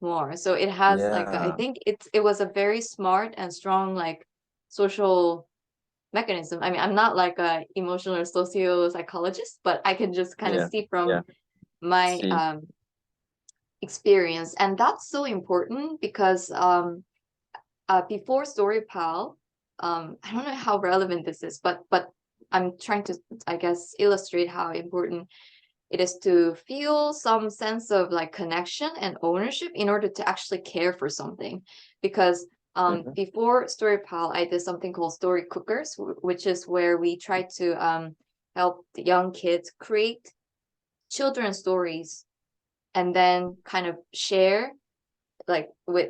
more. So it has like I Yeah. think it was a very smart and strong like social mechanism. I mean, I'm not like a emotional or socio psychologist, but I can just kind of Yeah. see Yeah. from my See. experience, and that's so important because before StoryPal, I don't know how relevant this is, but I'm trying to, I guess, illustrate how important it is to feel some sense of like connection and ownership in order to actually care for something. Because Mm-hmm. before StoryPal, I did something called Story Cookers, which is where we try to help the young kids create children's stories and then kind of share like with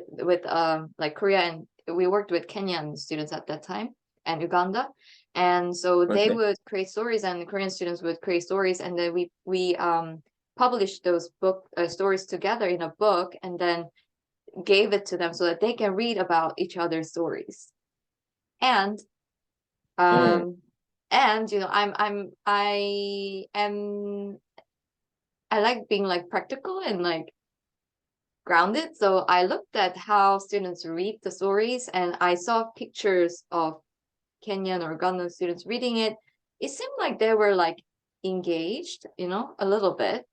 like Korea, and we worked with Kenyan students at that time and Uganda. And so they Okay. would create stories and the Korean students would create stories, and then we published those book stories together in a book and then gave it to them so that they can read about each other's stories. And Hmm. um you know, I like being like practical and like grounded. So I looked at how students read the stories and I saw pictures of Kenyan or Ugandan students reading it. It seemed like they were like engaged, you know, a little bit.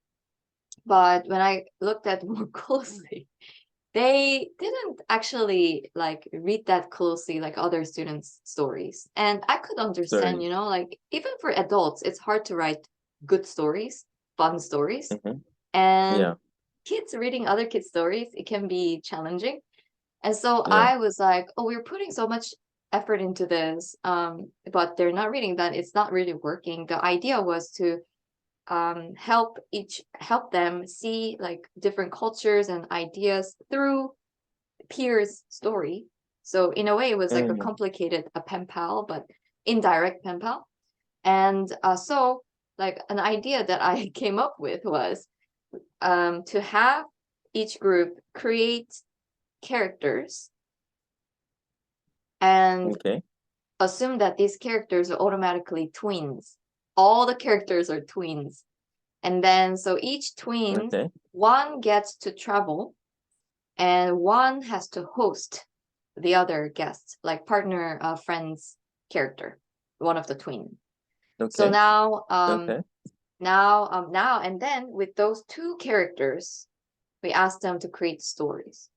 But when I looked at more closely, they didn't actually like read that closely like other students' stories. And I could understand, Stories. you know, like even for adults, it's hard to write good stories, fun stories. Mm-hmm. And Yeah. kids reading other kids' stories, it can be challenging. And so Yeah. I was like, oh, we're putting so much effort into this, but they're not reading that. It's not really working. The idea was to help them see like different cultures and ideas through peers' story. So in a way, it was like a Mm. complicated a pen pal, but indirect pen pal. And so like an idea that I came up with was to have each group create characters and Okay. assume that these characters are automatically twins. All the characters are twins. And then, so each twin, Okay. one gets to travel and one has to host the other guest, like partner, friend's character, one of the twin. So Okay. now, Okay. now, and then with those two characters, we asked them to create stories.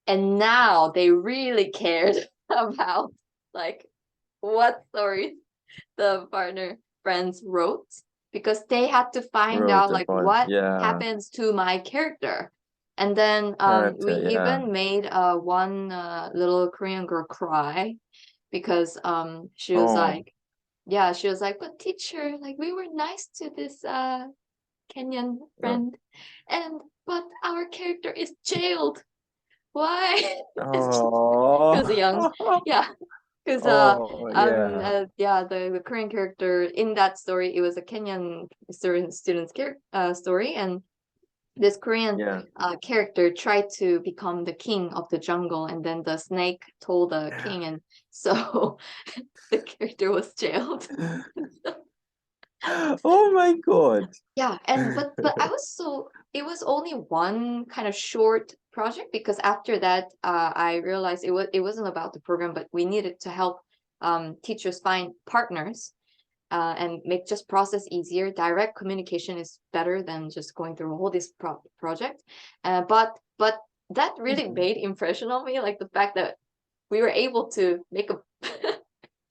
And now they really cared about like what stories the partner friends wrote because they had to find Wrote out like about, what yeah, happens to my character. And then we character, yeah. even made one little Korean girl cry because she was Oh, like, yeah, she was like, but teacher, like we were nice to this Kenyan yeah. friend, and but our character is jailed. Why? She was young, Oh, yeah. Because oh, yeah, yeah, the Korean character in that story, it was a Kenyan student's story, and this Korean yeah. character tried to become the king of the jungle, and then the snake told the king, and so the character was jailed. Oh my God. Yeah, and but I was so it was only one kind of short project because after that I realized it wasn't about the program, but we needed to help teachers find partners and make just process easier. Direct communication is better than just going through all this project. But that really Mhm. made impression on me, like the fact that we were able to make a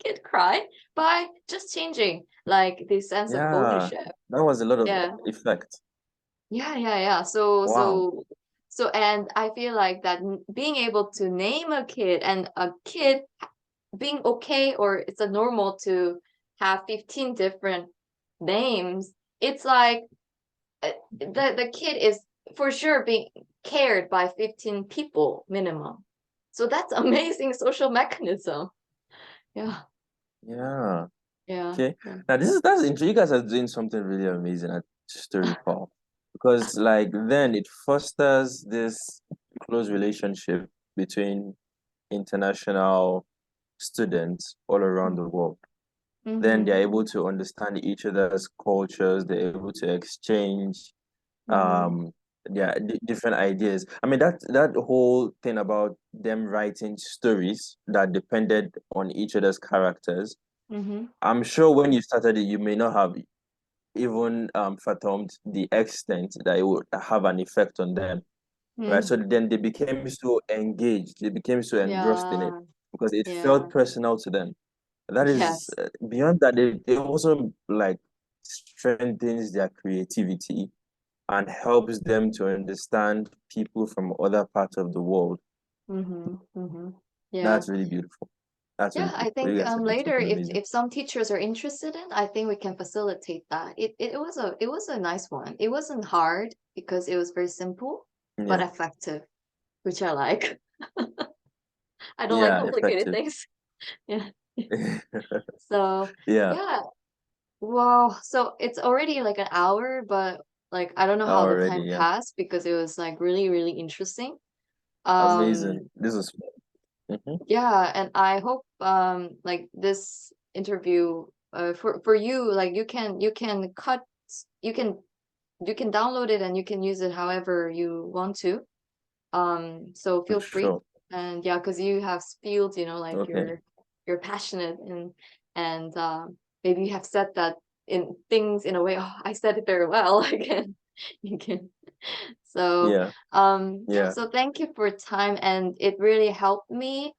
kid cry by just changing like the sense of Yeah, ownership. that was a lot of Yeah. effect. Yeah. So Wow. and I feel like that being able to name a kid and a kid being okay or it's a normal to have 15 different names, it's like the kid is for sure being cared by 15 people minimum. So that's amazing social mechanism. Yeah. Yeah. Yeah. Okay. Yeah. Now that's interesting. You guys are doing something really amazing at Story Pal because like then it fosters this close relationship between international students all around the world. Then they're able Mm-hmm. to understand each other's cultures, they're able to exchange Mm-hmm. yeah, different ideas. I mean that whole thing about them writing stories that depended on each other's characters. Mm-hmm. I'm sure when you started it, you may not have even fathomed the extent that it would have an effect on them, right? Mm-hmm. So then they became so engaged, they became so engrossed in it Yeah. because it Yeah. felt personal to them. That is Yes. beyond that, it also like strengthens their creativity and helps them to understand people from other parts of the world. Mm-hmm. Mm-hmm. Yeah. That's really beautiful. That's Yeah, really I beautiful. You think guys are doing later something amazing. if some teachers are interested in, I think we can facilitate that. It was a nice one. It wasn't hard because it was very simple but Yeah. effective, which I like. I don't like Yeah, complicated effective. things. Yeah. So, Yeah, yeah. Well, so it's already like an hour, but like I don't know how the already. time Yeah. passed because it was like really, really interesting. Amazing. Um, This is yeah, and I hope like this interview for you like you can cut you can you can download it and you can use it however you want to. So for feel free. sure. And yeah, because you have spilled, you know, like Okay. you're passionate and maybe you have said that in things in a way, oh, I said it very well. Again, you can. So Yeah. yeah, Yeah. so thank you for your time and it really helped me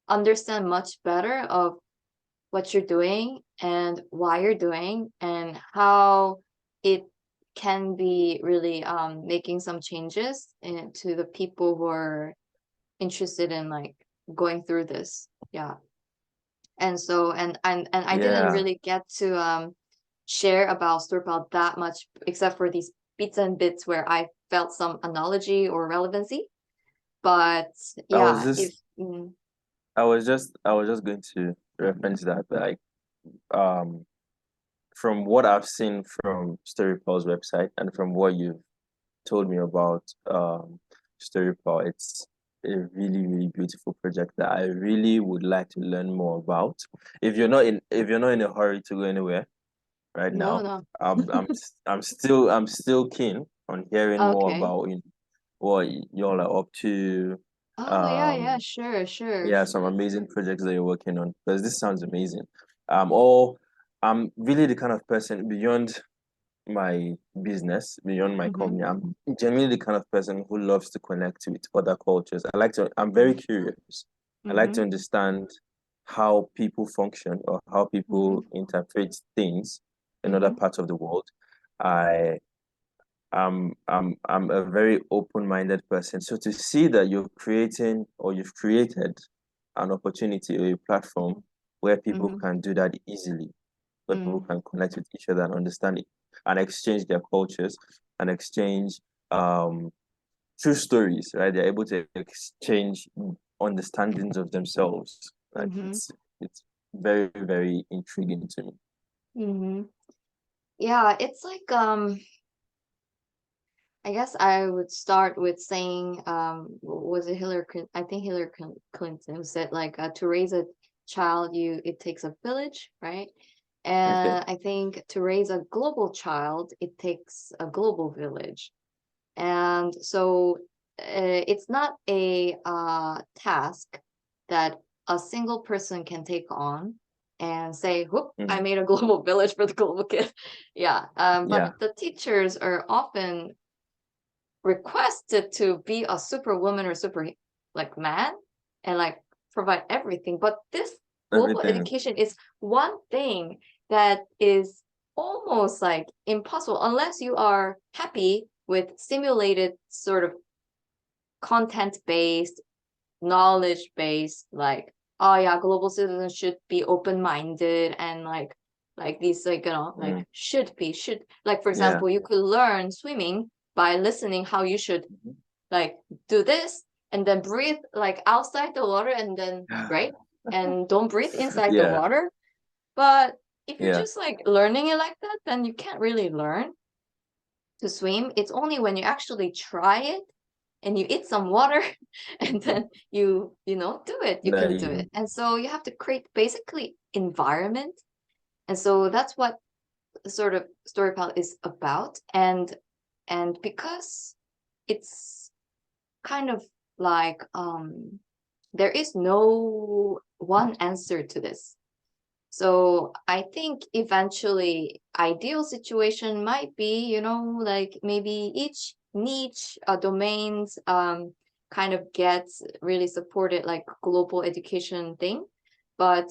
understand much better of what you're doing and why you're doing and how it can be really making some changes to the people who are interested in like going through this. Yeah. And so and I didn't Yeah. really get to share about Storpal that much except for these bits and bits where I felt some analogy or relevancy. But I was yeah, if just I was just going to reference that like um from what I've seen from StoryPaul's website and from what you've told me about StoryPaul, it's a really, really beautiful project that I really would like to learn more about. If you're not in a hurry to go anywhere right no, now, no. I'm still keen on hearing more Okay. about what y'all are up to. Oh yeah, Um yeah, some sure. amazing projects that you're working on because this sounds amazing. All I'm really the kind of person beyond my business, beyond my Mm-hmm. company. I'm genuinely the kind of person who loves to connect with other cultures. I'm very Mm-hmm. curious. I like to Mm-hmm. understand. how people function or how people interpret things in other parts of the world. I I'm a very open-minded person. So to see that you're creating or you've created an opportunity or a platform where people can do that easily, where people can connect with each other and understand it and exchange their cultures and exchange true stories, right? They're able to exchange understandings of themselves. Like it's very, very intriguing to me. Yeah, it's like I guess I would start with saying, was it Hillary Clinton? I think Hillary Clinton who said like to raise a child, it takes a village, right? Okay. And I think to raise a global child, it takes a global village. And so it's not a task that a single person can take on and say, whoop, I made a global village for the global kid. Yeah. Yeah. But the teachers are often requested to be a superwoman or super like man and like provide everything. But this global Everything. education is one thing that is almost like impossible unless you are happy with simulated sort of content based, knowledge based, like, oh yeah, global citizens should be open minded and like these like like should like for Yeah. example, you could learn swimming by listening how you should like do this and then breathe like outside the water and then right and don't breathe inside the Yeah. water. But if you're Yeah. just like learning it like that, then you can't really learn to swim. It's only when you actually try it and you eat some water and then you know do it, you That can do you it. And so you have to create basically environment. And so that's what sort of Storypal is about. And because it's kind of like there is no one answer to this. So I think eventually ideal situation might be, you know, like maybe each niche domains kind of gets really supported like global education thing. But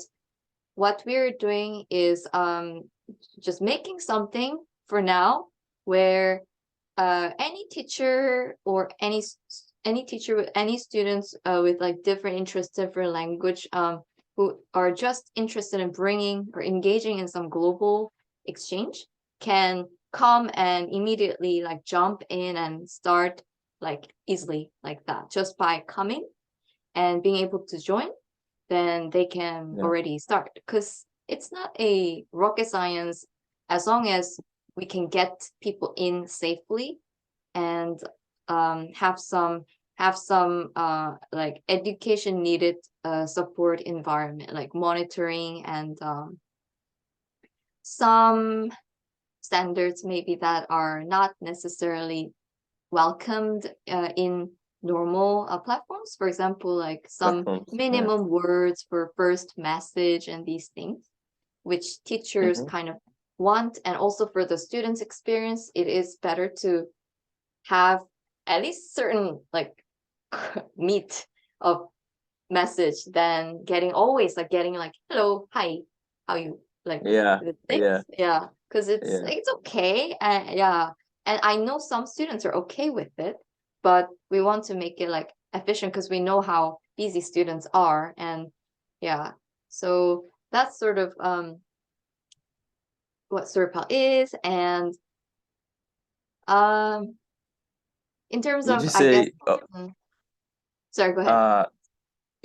what we're doing is just making something for now where any teacher or any teacher with any students with like different interests, different language, who are just interested in bringing or engaging in some global exchange can come and immediately like jump in and start like easily like that just by coming and being able to join. Then they can yeah. already start because it's not a rocket science as long as we can get people in safely and have some like education needed support environment like monitoring and some standards maybe that are not necessarily welcomed in normal platforms. For example, like some Platforms. Yeah. minimum words for first message and these things, which teachers kind of want. And also for the students' experience, it is better to have at least certain like meat of message than getting always like getting like hello, hi, how you like Yeah. the Yeah. things. Yeah, because Yeah. it's okay. And yeah, and I know some students are okay with it, but we want to make it like efficient because we know how busy students are. And yeah, so that's sort of what Surpal is. And um in terms Would of you I guess say sorry, go ahead. uh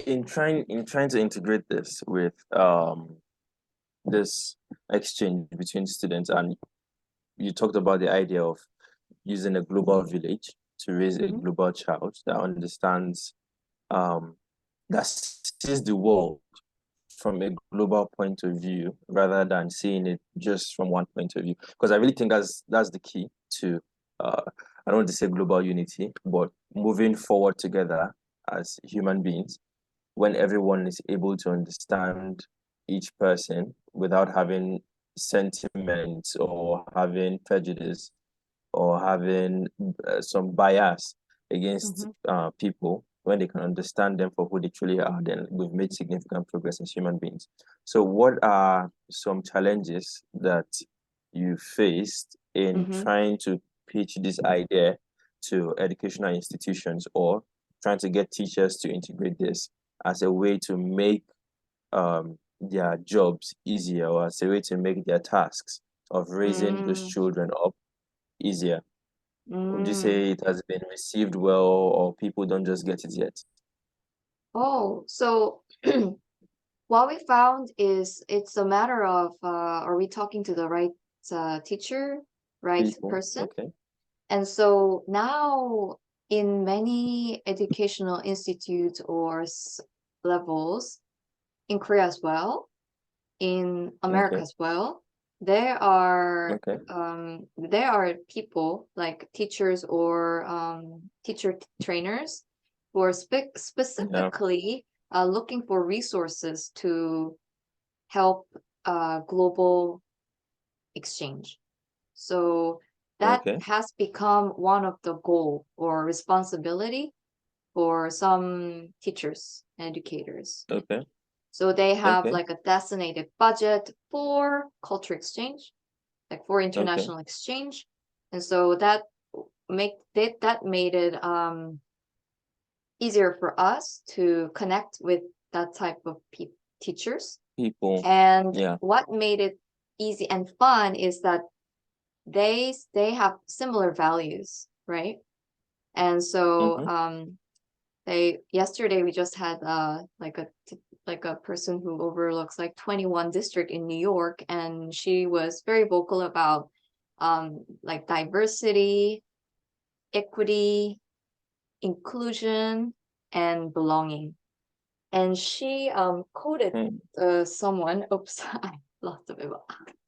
in trying to integrate this with this exchange between students, and you talked about the idea of using a global village to raise a global child that understands um that sees the world from a global point of view rather than seeing it just from one point of view. Because I really think that's the key to I don't want to say global unity, but moving forward together as human beings when everyone is able to understand each person without having sentiments or having prejudice or having some bias against people, when they can understand them for who they truly are, then we've made significant progress as human beings. So what are some challenges that you faced in trying to pitch this idea to educational institutions, or trying to get teachers to integrate this as a way to make their jobs easier, or as a way to make their tasks of raising those Mm, children up easier? Would you mm. say it has been received well, or people don't just get it yet? Oh, so what we found is it's a matter of are we talking to the right teacher, right People, person? okay, And so now in many educational institutes or levels in Korea as well, in America okay, as well, okay, there are people like teachers or teacher trainers who are yeah, specifically looking for resources to help global exchange. So that okay, has become one of the goal or responsibility for some teachers, educators. okay, So they have okay, like a designated budget for culture exchange, like for okay, international exchange. And so that made it easier for us to connect with that type of teachers. people, And yeah, what made it easy and fun is that they have similar values, right? And so mm-hmm, they yesterday we just had like a person who overlooks like 21 district in New York, and she was very vocal about like diversity, equity, inclusion, and belonging. And she quoted mm, someone. Oops, I lost of it.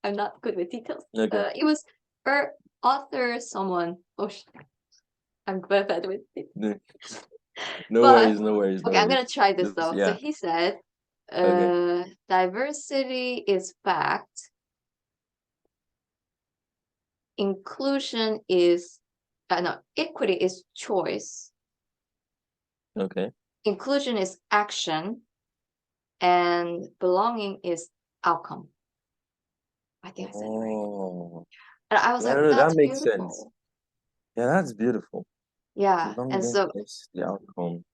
I'm not good with details. okay. It was her author, someone. Oh, I'm very bad with it. No, no But worries, no worries, no okay, I'm worries. gonna try this Just, though. So yeah, he said, okay. diversity is fact, inclusion is, no, equity is choice, Okay. inclusion is action, and belonging is outcome. I think I said it right. Oh, And I was yeah, like, no, that that's makes sense. beautiful. Yeah, that's beautiful. Yeah. And Belonging so, is the outcome.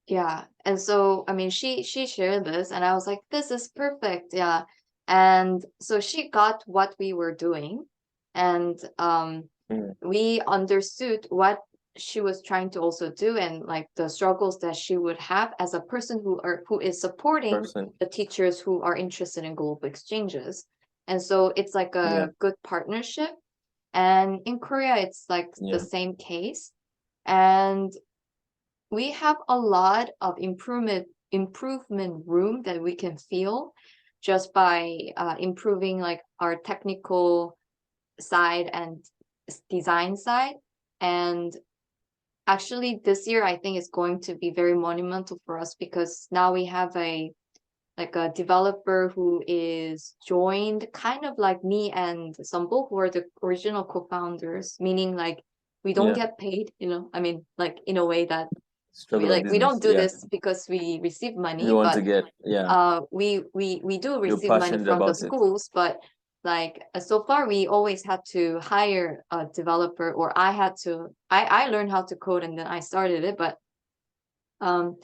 yeah. And so, I mean, she shared this, and I was like, this is perfect. Yeah. And so she got what we were doing, and Mm, we understood what she was trying to also do, and like the struggles that she would have as a person who is supporting person, the teachers who are interested in global exchanges. And so it's like yeah, a good partnership. And in Korea, it's like the yeah, same case. And we have a lot of improvement room that we can feel just by improving like our technical side and design side. And actually this year I think is going to be very monumental for us, because now we have a developer who is joined kind of like me and Sambo, who are the original co-founders, meaning like we don't yeah. get paid, I mean, like in a way that Struggle of we business, don't do yeah. this because we receive You money, want to but get, yeah, we do you're receive money passionate from the about it. schools, but like so far we always had to hire a developer, or I learned how to code and then I started it, um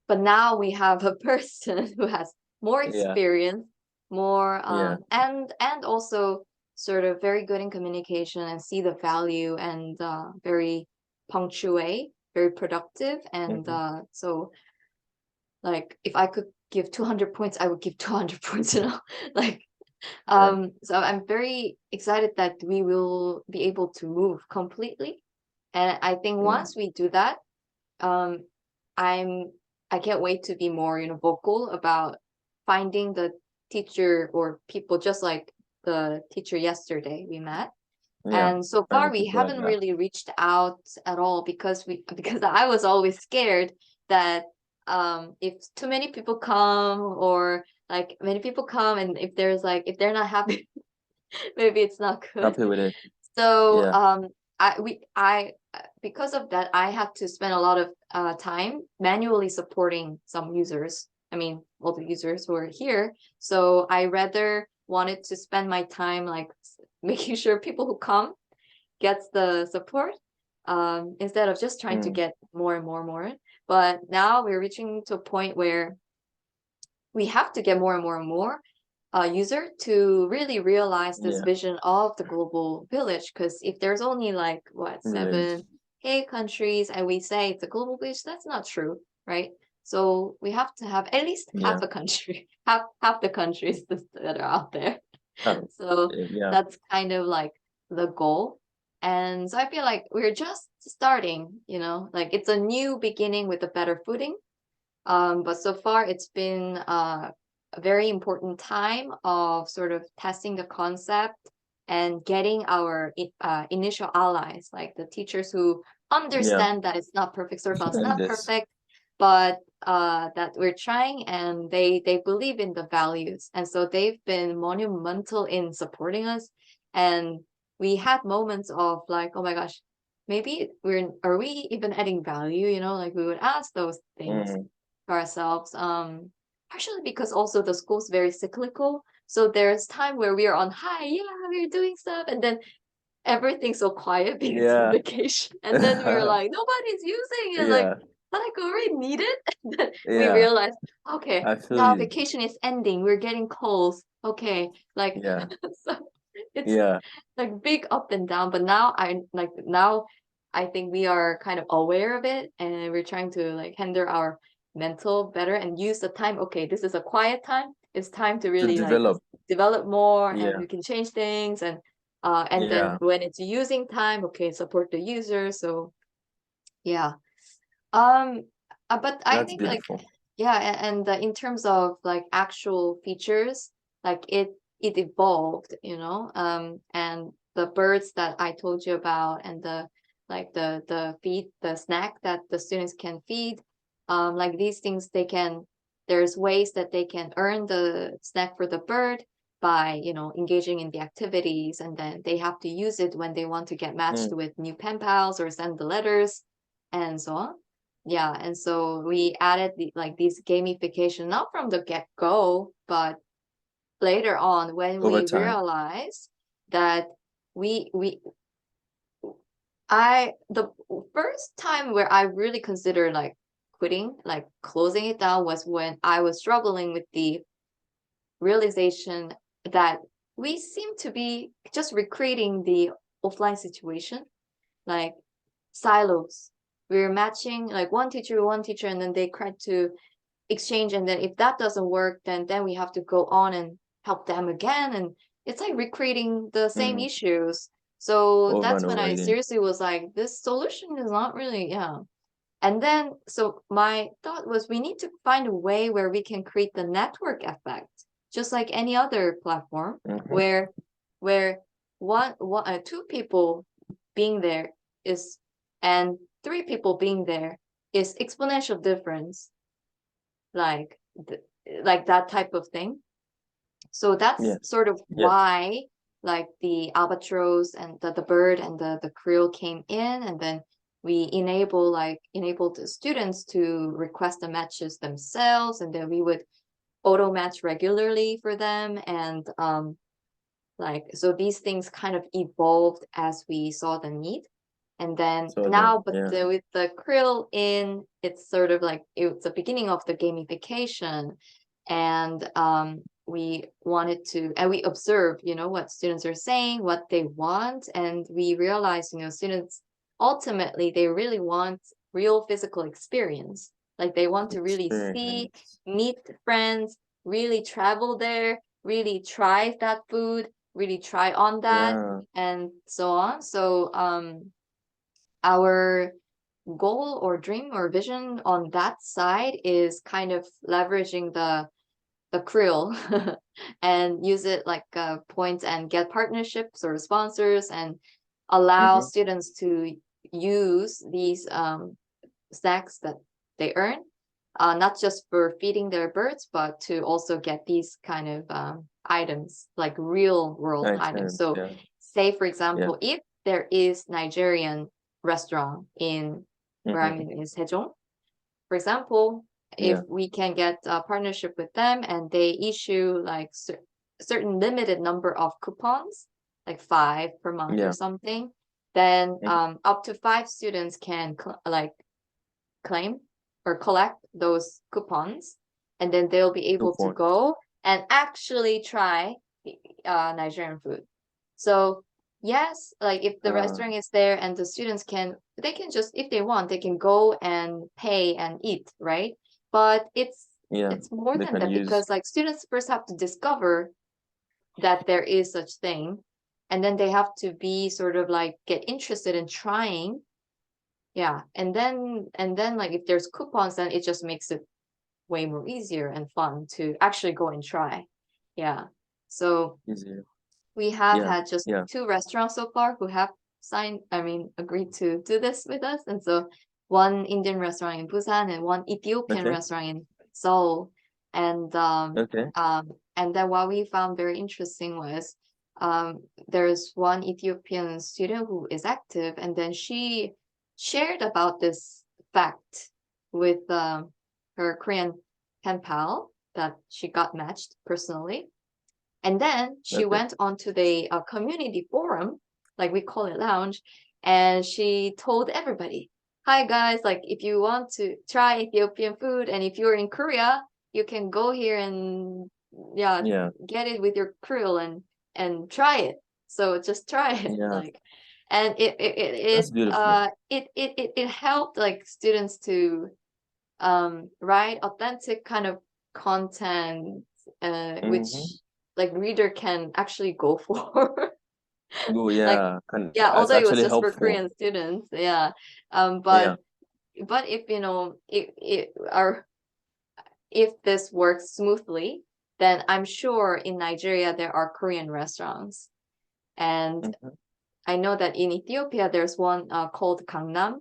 but now we have a person who has more Yeah, experience, more yeah, and also sort of very good in communication and see the value, and very punctuate, very productive. And hmm, so like if I could give 200 points, I would give 200 points, like yeah, so I'm very excited that we will be able to move completely. And I think yeah, once we do that, um I'm I can't wait to be more, vocal about finding the teacher or people just like the teacher yesterday we met. yeah. And so Find far the we people like haven't that. really reached out at all, because because I was always scared that if too many people come, or like many people come, and if there's like if they're not happy, maybe it's not good. Happy with it. So Yeah, because of that, I had to spend a lot of time manually supporting some users. I mean, all the users who are here. So I rather wanted to spend my time like making sure people who come gets the support, instead of just trying to get more and more and more. But now we're reaching to a point where we have to get more and more and more user to really realize this Yeah. vision of the global village. Because if there's only like what, Village. 7 countries, and we say it's a global village, that's not true, right? So we have to have at least Yeah. half a country, half the countries that are out there. So Yeah. that's kind of like the goal. And so I feel like we're just starting, like it's a new beginning with a better footing. But so far it's been a very important time of sort of testing the concept and getting our initial allies, like the teachers who Yeah. understand that it's not perfect, sort of it's And not this. perfect, but that we're trying, and they believe in the values. And so they've been monumental in supporting us. And we had moments of like, oh my gosh, maybe are we even adding value? Like we would ask those things Mm, ourselves. Partially because also the school's very cyclical. So there's time where we are on high, yeah, we're doing stuff, and then everything's so quiet because it's yeah. vacation. And then we were like, nobody's using it, like Yeah. we need it. And then we Yeah. realized, okay, I feel now you. vacation is ending. We're getting calls. Okay, like Yeah. so it's Yeah. like big up and down. But now I think we are kind of aware of it, and we're trying to like handle our mental better and use the time. Okay, this is a quiet time. It's time to To really like develop. develop more, and Yeah. we can change things. And then Yeah. when it's using time, okay, support the user. So yeah. Um, but I That's think like, beautiful. yeah, and in terms of like actual features, like it evolved, and the birds that I told you about, and the snack that the students can feed, like these things, there's ways that they can earn the snack for the bird by, engaging in the activities, and then they have to use it when they want to get matched Mm. with new pen pals or send the letters and so on. Yeah, and so we added these gamification, not from the get-go, but later on when Over we time. realized that we the first time where I really considered like quitting, like closing it down, was when I was struggling with the realization that we seem to be just recreating the offline situation, like silos. We're matching like one teacher, and then they try to exchange, and then if that doesn't work, then we have to go on and help them again, and it's like recreating the same Mm. issues. So Over that's and when over I again. seriously was like, this solution is not really, yeah. And then so my thought was, we need to find a way where we can create the network effect, just like any other platform, Mm-hmm. where two people being there is, and three people being there is exponential difference, like like that type of thing. So that's Yes. sort of Yes. why like the albatross and the bird and the krill came in, and then we enabled the students to request the matches themselves, and then we would auto match regularly for them. And like so these things kind of evolved as we saw the need. And then So then, now, but yeah. with the krill in, it's sort of like it's the beginning of the gamification. And we wanted to, and we observed, what students are saying, what they want, and we realized, students ultimately they really want real physical experience. Like they want to really see, Experience. meet friends, really travel there, really try that food, really try on that, Yeah. and so on. So our goal or dream or vision on that side is kind of leveraging the krill and use it like points, and get partnerships or sponsors, and allow Mm-hmm. students to use these snacks that they earn, not just for feeding their birds, but to also get these kind of items, like real world items. Items. So Yeah. say, for Yeah. example, if there is Nigerian restaurant in where I'm Mm-hmm. in Sejong. For example, if Yeah. we can get a partnership with them and they issue like certain limited number of coupons, like 5 per month or Yeah. something, then Mm-hmm. up to 5 students can like claim or collect those coupons, and then they'll be Good able to point. go and actually try Nigerian food. So yes, like if the Uh, restaurant is there and the students they can just, if they want, they can go and pay and eat, right? But yeah. it's more They than can that, use. because like students first have to discover that there is such thing, and then they have to be sort of like get interested in trying. Yeah, and then like if there's coupons, then it just makes it way more easier and fun to actually go and try. Yeah. So Easier. we have Yeah. had just Yeah. 2 restaurants so far who have agreed to do this with us. And so one Indian restaurant in Busan and one Ethiopian Okay. restaurant in Seoul. And Okay. and then what we found very interesting was there's one Ethiopian student who is active, and then she shared about this fact with her Korean pen pal that she got matched personally. And then she Okay. went onto the community forum, like we call it lounge, and she told everybody, "Hi guys, like if you want to try Ethiopian food, and if you're in Korea, you can go here and yeah, Yeah. get it with your crew and try it. So just try it, Yeah. like." And That's beautiful. it helped like students to write authentic kind of content, Mm-hmm. which like reader can actually go for. Oh Like yeah. Can yeah, It's although it was actually just for helpful. Korean students, yeah. Yeah. But if if this works smoothly, then I'm sure in Nigeria there are Korean restaurants. And Mm-hmm. I know that in Ethiopia there's one called Gangnam.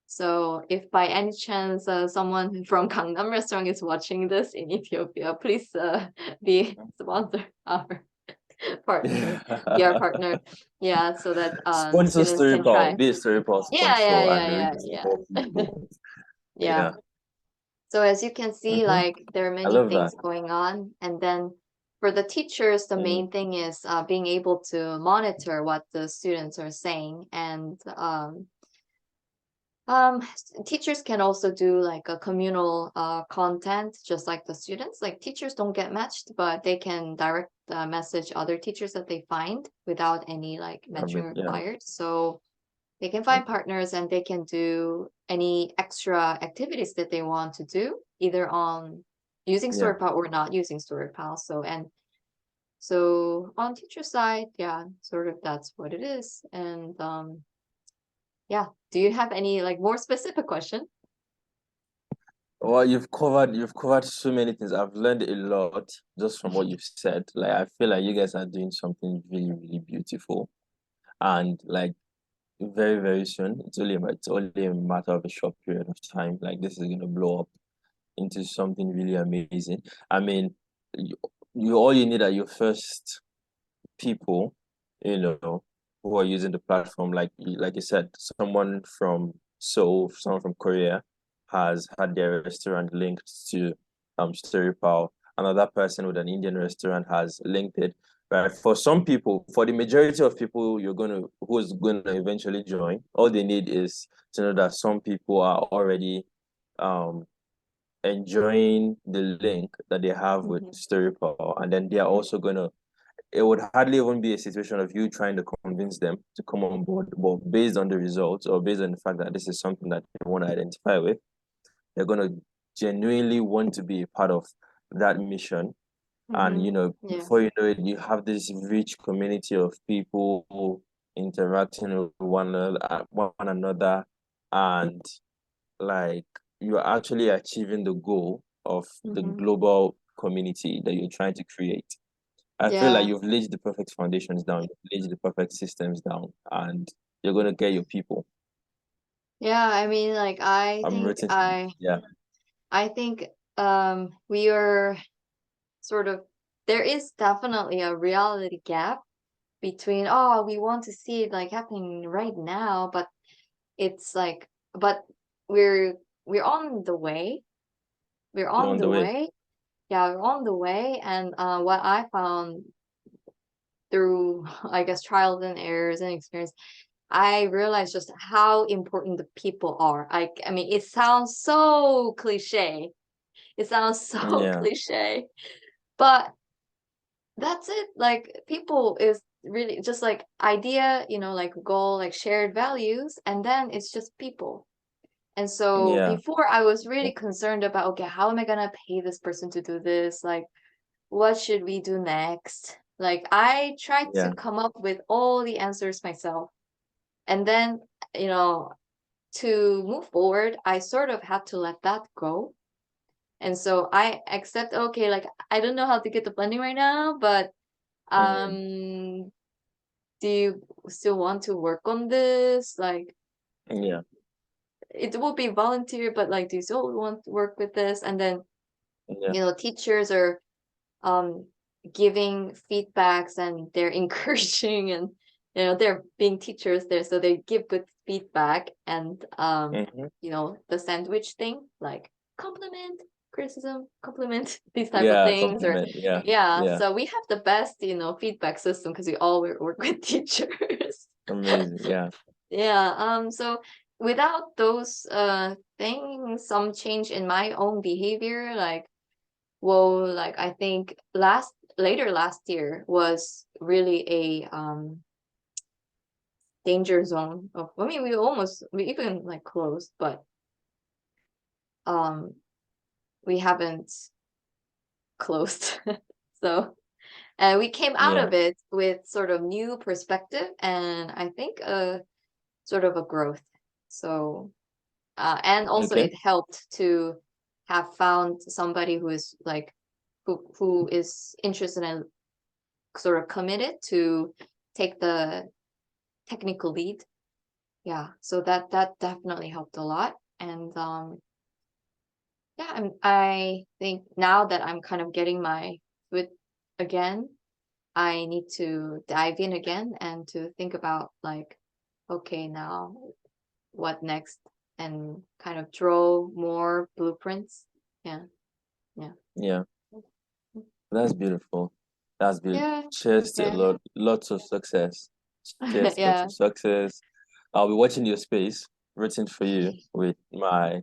So if by any chance someone from Gangnam restaurant is watching this in Ethiopia, please be sponsor our partner, be our partner. Yeah, so that Sponsor students Story can Power. try. Be a Story Power Yeah, yeah, sponsor yeah, and yeah, reach more yeah. people. Yeah. Yeah. So as you can see, Mm-hmm. like there are I many love that. things going on. And then for the teachers, the Mm, main thing is being able to monitor what the students are saying. And teachers can also do like a communal content, just like the students. Like teachers don't get matched, but they can direct message other teachers that they find without any like matching yeah. required. So they can Mm, find partners and they can do any extra activities that they want to do, either on using yeah. StoryPal or not using StoryPal. So on teacher side, yeah, sort of that's what it is. And yeah, do you have any like more specific question? Well, you've covered so many things. I've learned a lot just from what you've said. Like I feel like you guys are doing something really, really beautiful. And like very, very soon, it's only a matter of a short period of time. Like this is gonna blow up into something really amazing. I mean, you, all you need are your first people, you know, who are using the platform. Like you said, someone from Seoul, someone from Korea has had their restaurant linked to StoryPal. Another person with an Indian restaurant has linked it. But for some people, for the majority of people who's gonna eventually join, all they need is to know that some people are already um enjoying the link that they have with Mhm. StoryPal, and then they are also gonna it would hardly even be a situation of you trying to convince them to come on board. But based on the results or based on the fact that this is something that they want to identify with, they're going to genuinely want to be a part of that mission. And, Mhm. Yeah. before you know it, you have this rich community of people interacting with one another. And like you're actually achieving the goal of the Mhm. global community that you're trying to create. I feel like Yeah. you've laid the perfect foundations down, you've laid the perfect systems down, and you're gonna get your people. Yeah, I mean like I'm rooting for you. Yeah. I think we are sort of, there is definitely a reality gap between, oh, we want to see it like happening right now, but it's like, but we're we're on the way. We're You're on on the the way. way. Yeah, we're on the way. And what I found through, I guess, trials and errors and experience, I realized just how important the people are. I mean, it sounds so cliche. It sounds so Yeah, cliche, but that's it. Like people is really just like idea, like goal, like shared values, and then it's just people. And so yeah, before I was really concerned about, okay, how am I gonna pay this person to do this? Like, what should we do next? Like I tried to yeah, come up with all the answers myself. And then, you know, to move forward, I sort of had to let that go. And so I accept, okay, like I don't know how to get the funding right now, but mm, um do you still want to work on this? Like yeah, it will be volunteer, but like do you still want to work with this? And then, yeah, teachers are um giving feedbacks and they're encouraging, and they're being teachers there, so they give good feedback. And hmm, the sandwich thing, like compliment, criticism, compliment, these type of yeah, things. Or compliment, yeah, yeah, yeah, so we have the best feedback system because we all work with teachers. amazing, yeah, Yeah, so without those things, some change in my own behavior, like, well, like I think later last year was really a danger zone of, I mean, we even like closed, but um we haven't closed. So we came out yeah, of it with sort of new perspective, and I think sort of a growth. So and also okay, it helped to have found somebody who is like who is interested and sort of committed to take the technical lead. Yeah, so that definitely helped a lot. And yeah, I think now that I'm kind of getting my foot again, I need to dive in again and to think about like, okay, now what next, and kind of draw more blueprints. Yeah, yeah. yeah. That's beautiful. That's beautiful. Yeah, Cheers to a yeah. lots of success. Cheers to lots Yeah. of success. I'll be watching your space, written for you with my.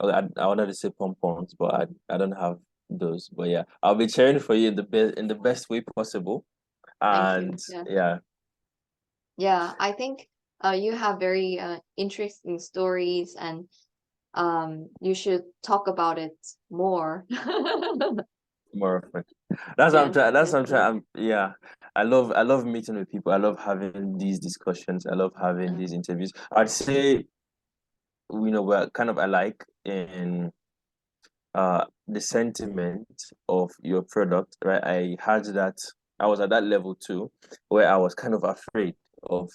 I wanted to say pom-poms, but I don't have those. But yeah, I'll be cheering for you in the best way possible. Thank you. And Yeah. yeah, Yeah, I think you have very interesting stories, and you should talk about it more. more often. That's what I'm Yes, trying. That's yes, what I'm yes. trying. Yeah, I love meeting with people. I love having these discussions. I love having Uh, these interviews. I'd say, we're kind of alike in the sentiment of your product, right? I had that. I was at that level too, where I was kind of afraid of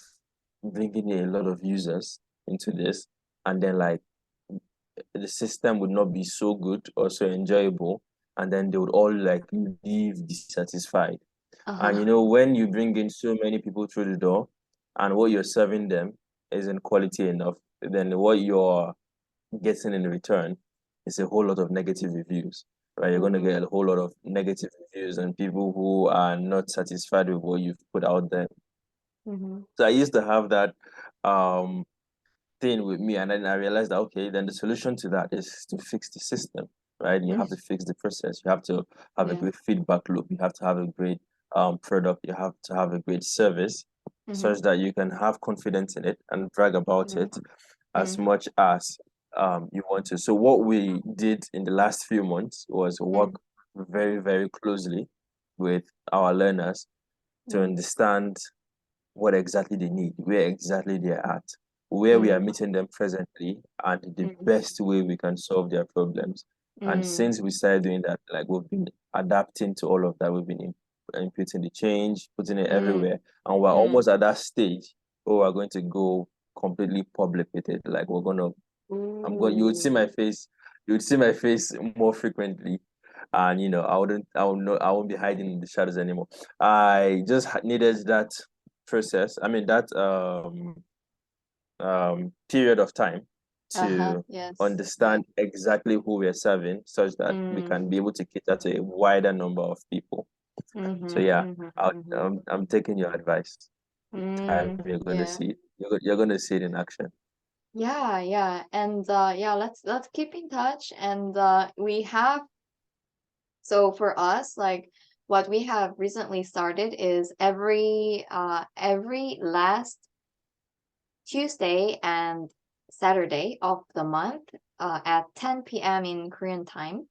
bringing in a lot of users into this, and then like the system would not be so good or so enjoyable, and then they would all like leave dissatisfied. And uh-huh. when you bring in so many people through the door, and what you're serving them isn't quality enough, then what you're getting in return is a whole lot of negative reviews, right? You're going to Mm-hmm. get a whole lot of negative reviews and people who are not satisfied with what you've put out there. Mm-hmm. So I used to have that um thing with me, and then I realized that okay, then the solution to that is to fix the system, right? You have to fix the process. You have to have a Yeah. great feedback loop. You have to have a great product. You have to have a great service, Mm-hmm. such that you can have confidence in it and brag about Mm-hmm. it as Mm-hmm. much as you want to. So what we did in the last few months was work very, very closely with our learners to Mm-hmm. understand what exactly they need, where exactly they're at, where we are Mm-hmm. meeting them presently, and the Mm-hmm. best way we can solve their problems. And Mm-hmm. since we started doing that, like we've been adapting to all of that, we've been inputting the change, putting it everywhere, and we're almost at that stage where we're going to go completely public with it. Like we're gonna, I'm going. You would see Ooh. my face. You would see my face more frequently. and I won't be hiding in the shadows anymore. I just needed that process. I mean that period of time to Yes. understand exactly who we're serving, such that we Mm. can be able to cater to a wider number of people. So yeah, I'm taking your advice. You're going to Yeah. see it. You're going to see it in action. Yeah, yeah. And yeah, let's keep in touch. And we have, so for us, like what we have recently started is every last Tuesday and Saturday of the month at 10 p.m. in Korean time.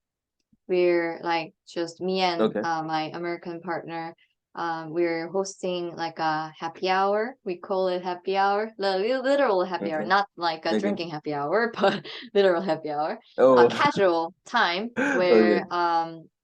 We're like just me and Okay. my American partner. We're hosting like a happy hour. We call it happy hour, literal happy hour, Okay. not like a Okay. drinking happy hour, but literal happy hour. A Oh. casual time Okay. where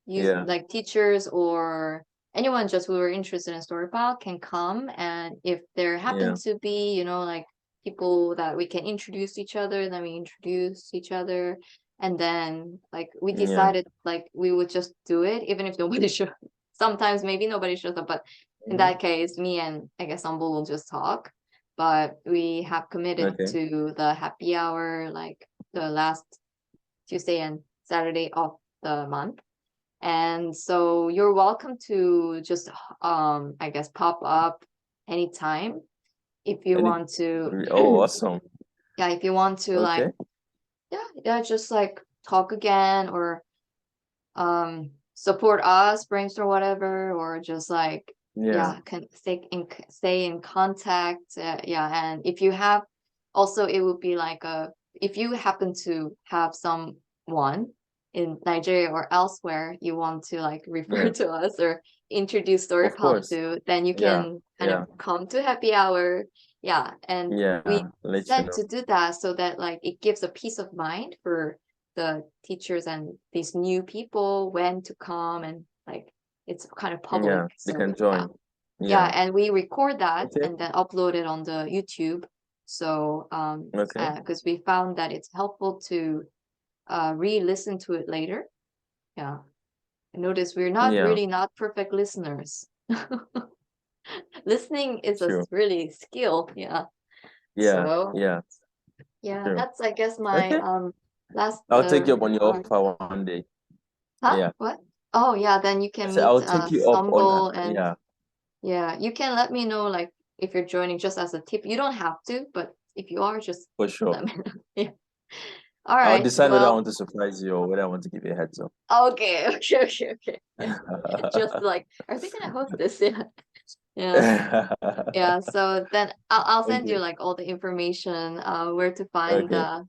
you Yeah. like teachers or anyone just who are interested in storybook can come, and if there happen Yeah. to be, like people that we can introduce each other, then we introduce each other. And then like we Yeah. decided like we would just do it even if nobody should. Sometimes maybe nobody shows up, but in Mhm. that case, me and I guess Ambo will just talk. But we have committed Okay. to the happy hour like the last Tuesday and Saturday of the month. And so you're welcome to just I guess pop up anytime if you Any want to. Oh, awesome. Yeah, if you want to like, Okay. yeah, just like talk again or support us, brainstorm whatever, or just like, Yeah. yeah, can stay in contact. Yeah, and if you have, also it would be like if you happen to have someone in Nigeria or elsewhere you want to like refer Yeah. to us or introduce story Of pop course. to, then you Yeah. can kind of Yeah. come to happy hour. Yeah, and we Yeah. Let you decided know. to do that so that like it gives a peace of mind for the teachers and these new people when to come, and like it's kind of public. Yeah. They So can yeah, join. yeah, Yeah. and we record that Okay. and then upload it on the YouTube. So Okay. because we found that it's helpful to re-listen to it later. Yeah, I notice we're Yeah. not perfect listeners. Listening is a True. really skill. Yeah. Yeah. So Yeah. yeah, True. that's I guess my Okay. last I'll take you up on your remark. offer one day. Huh? Yeah. What? Oh yeah, then you I can said meet I'll take you up on Stumble, and yeah, yeah, you can let me know like if you're joining just as a tip. You don't have to, but if you are, just for sure. let me know. Yeah. All I'll right. decide whether I Well, want to surprise you or whether I want to give you a heads up. okay, okay. Yeah. Just like, are they gonna host this? Yeah. Yeah. Yeah. So then I'll send you Okay. like all the information, where to find Okay. the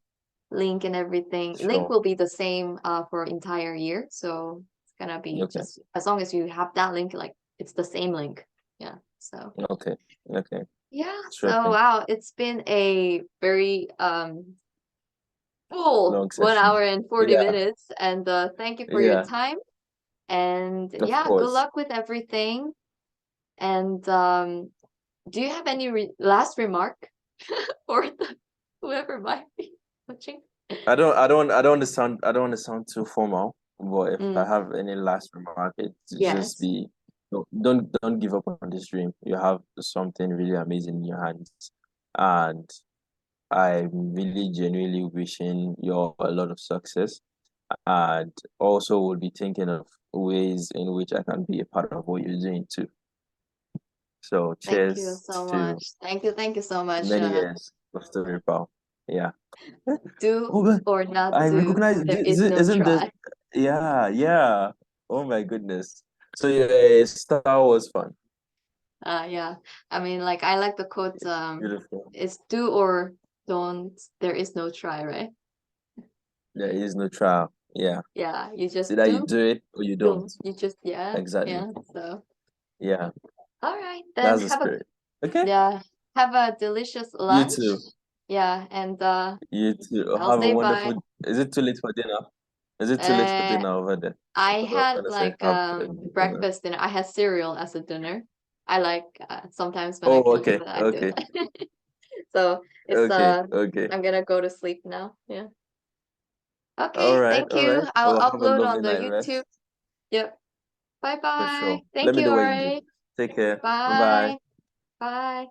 link and everything. Link Sure. will be the same for entire year. So it's gonna be Okay. just as long as you have that link, like it's the same link. Yeah. So Okay. Okay. yeah, Sure so thing. wow, it's been a very full Long one session. hour and 40 Yeah. minutes. And thank you for your Yeah. time. And Of yeah, good course. luck with everything. And do you have any last remark for whoever might be watching? I don't want to sound too formal, but if I Mm, have any last remark, it to just yes. be don't give up on this dream. You have something really amazing in your hands. And I'm really genuinely wishing you all a lot of success, and also will be thinking of ways in which I can be a part of what you're doing too. So Thank you cheers so to much. Thank you so much. many years of story pal. Yeah. Do Oh, but or not I do, recognize there is no isn't this try. yeah, yeah. Oh my goodness. So yeah, Star Wars fun. Yeah. I mean, like I like the quote, Beautiful. it's do or don't, there is no try, right? There is no trial. Yeah. Yeah, you just So that you do, do it or you don't. you just, yeah, Exactly. yeah. So, Yeah. all right, then That's the spirit. Okay. yeah, have a delicious You lunch. too. Yeah, and You too. I'll Have a say bye. wonderful. Is it too late for dinner? Is it too late for Uh, dinner over there? I Because I was had gonna say like have a good dinner. breakfast dinner. I had cereal as a dinner. I like sometimes when I Oh, can do okay, that, I do okay, that. So it's okay, okay. I'm gonna go to sleep now. Yeah. All Okay, right, thank all you. right. I'll Well, have a upload on lovely the night YouTube. rest. Yep. For sure. Bye-bye. Let Thank me you, know what you do. Ore. Take care. Bye bye. Bye. Bye.